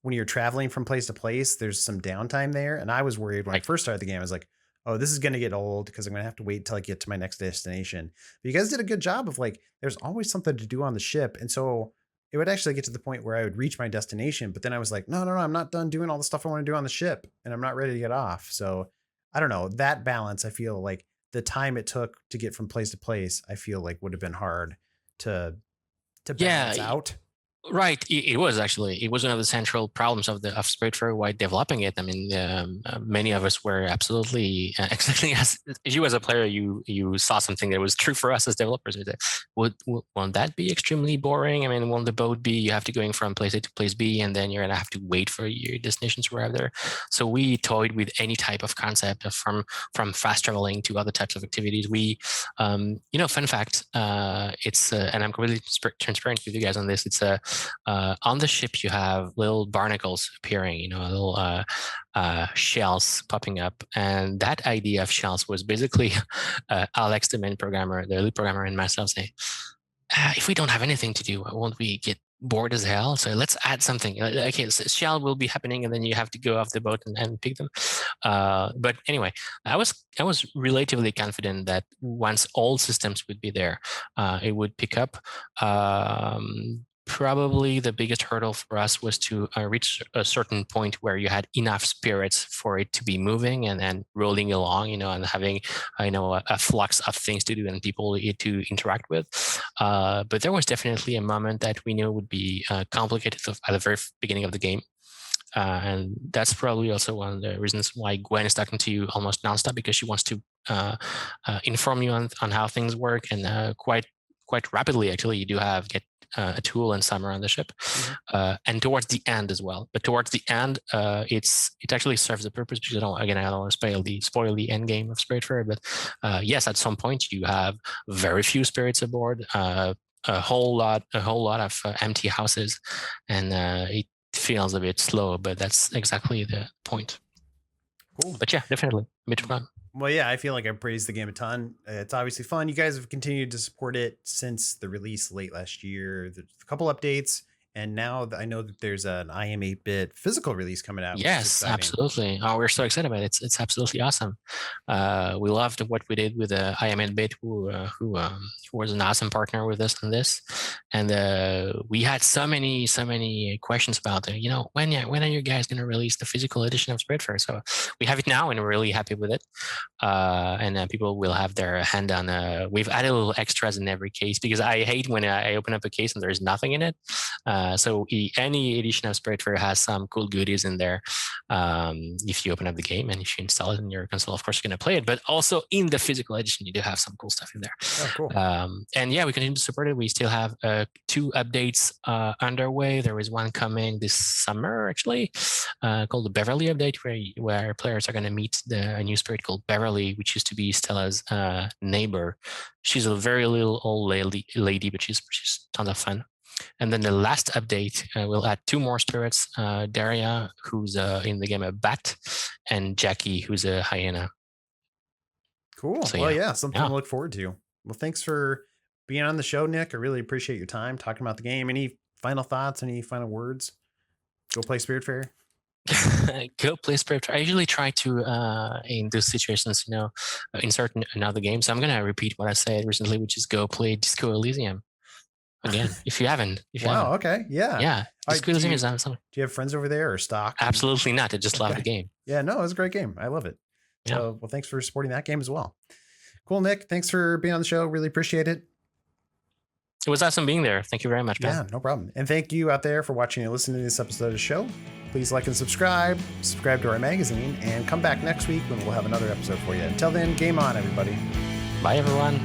when you're traveling from place to place, there's some downtime there. And I was worried when I first started the game. I was like, oh, this is going to get old because I'm going to have to wait till I get to my next destination. But you guys did a good job of like, there's always something to do on the ship. And so it would actually get to the point where I would reach my destination. But then I was like, no, I'm not done doing all the stuff I want to do on the ship. And I'm not ready to get off. So I don't know, that balance, I feel like the time it took to get from place to place, I feel like would have been hard to balance out. Right. It was one of the central problems of Spiritfarer while developing it. I mean, many of us were absolutely exactly as you as a player, you saw something that was true for us as developers. Won't that be extremely boring? I mean, won't the boat be, you have to going from place A to place B, and then you're going to have to wait for your destination to arrive there. So we toyed with any type of concept from fast traveling to other types of activities. We, fun fact, it's, and I'm completely transparent with you guys on this. It's on the ship, you have little barnacles appearing, little shells popping up. And that idea of shells was basically Alex, the main programmer, the lead programmer, and myself saying, if we don't have anything to do, won't we get bored as hell? So let's add something. Okay, so shell will be happening, and then you have to go off the boat and pick them. But anyway, I was relatively confident that once all systems would be there, it would pick up. Probably the biggest hurdle for us was to reach a certain point where you had enough spirits for it to be moving and rolling along, and having, a flux of things to do and people to interact with. But there was definitely a moment that we knew would be complicated at the very beginning of the game. And that's probably also one of the reasons why Gwen is talking to you almost nonstop, because she wants to inform you on how things work. And quite rapidly, actually, you do get a tool and Summer on the ship, and towards the end as well. But towards the end, it actually serves the purpose, because I don't want to spoil the end game of Spiritfarer. But yes, at some point you have very few spirits aboard, a whole lot of empty houses, and it feels a bit slow. But that's exactly the point. Cool. But yeah, definitely a bit fun. Well, yeah, I feel like I praised the game a ton. It's obviously fun. You guys have continued to support it since the release late last year. There's a couple updates, and now I know that there's an IM 8-bit physical release coming out. Yes, absolutely. Oh, we're so excited about it. It's absolutely awesome. We loved what we did with IM 8-bit, who was an awesome partner with us on this. And we had so many questions about when are you guys going to release the physical edition of Spiritfarer? So we have it now, and we're really happy with it. And people will have their hand on. We've added little extras in every case, because I hate when I open up a case and there's nothing in it. So any edition of Spiritfarer has some cool goodies in there. If you open up the game and if you install it in your console, of course you're going to play it. But also in the physical edition, you do have some cool stuff in there. Oh, cool. And yeah, we continue to support it. We still have 2 updates underway. There is one coming this summer, actually, called the Beverly update, where players are going to meet a new spirit called Beverly, which used to be Stella's neighbor. She's a very little old lady, but she's tons of fun. And then the last update will add 2 more spirits, Daria, who's in the game a bat, and Jackie, who's a hyena. Cool. So, well, yeah, something to look forward to. Well, thanks for being on the show, Nick. I really appreciate your time talking about the game. Any final thoughts? Any final words? Go play Spiritfarer. Go play Spiritfarer. I usually try to, in those situations, insert another game. So I'm going to repeat what I said recently, which is go play Disco Elysium. Again, if you haven't. Wow, okay. Yeah. Yeah. Disco Elysium is awesome. Do you have friends over there or stock? Absolutely not. I just love the game. Yeah, no, it's a great game. I love it. Yeah. So, well, thanks for supporting that game as well. Cool, Nick. Thanks for being on the show. Really appreciate it. It was awesome being there. Thank you very much, Ben. Yeah, no problem. And thank you out there for watching and listening to this episode of the show. Please like and subscribe to our magazine, and come back next week when we'll have another episode for you. Until then, game on, everybody. Bye, everyone.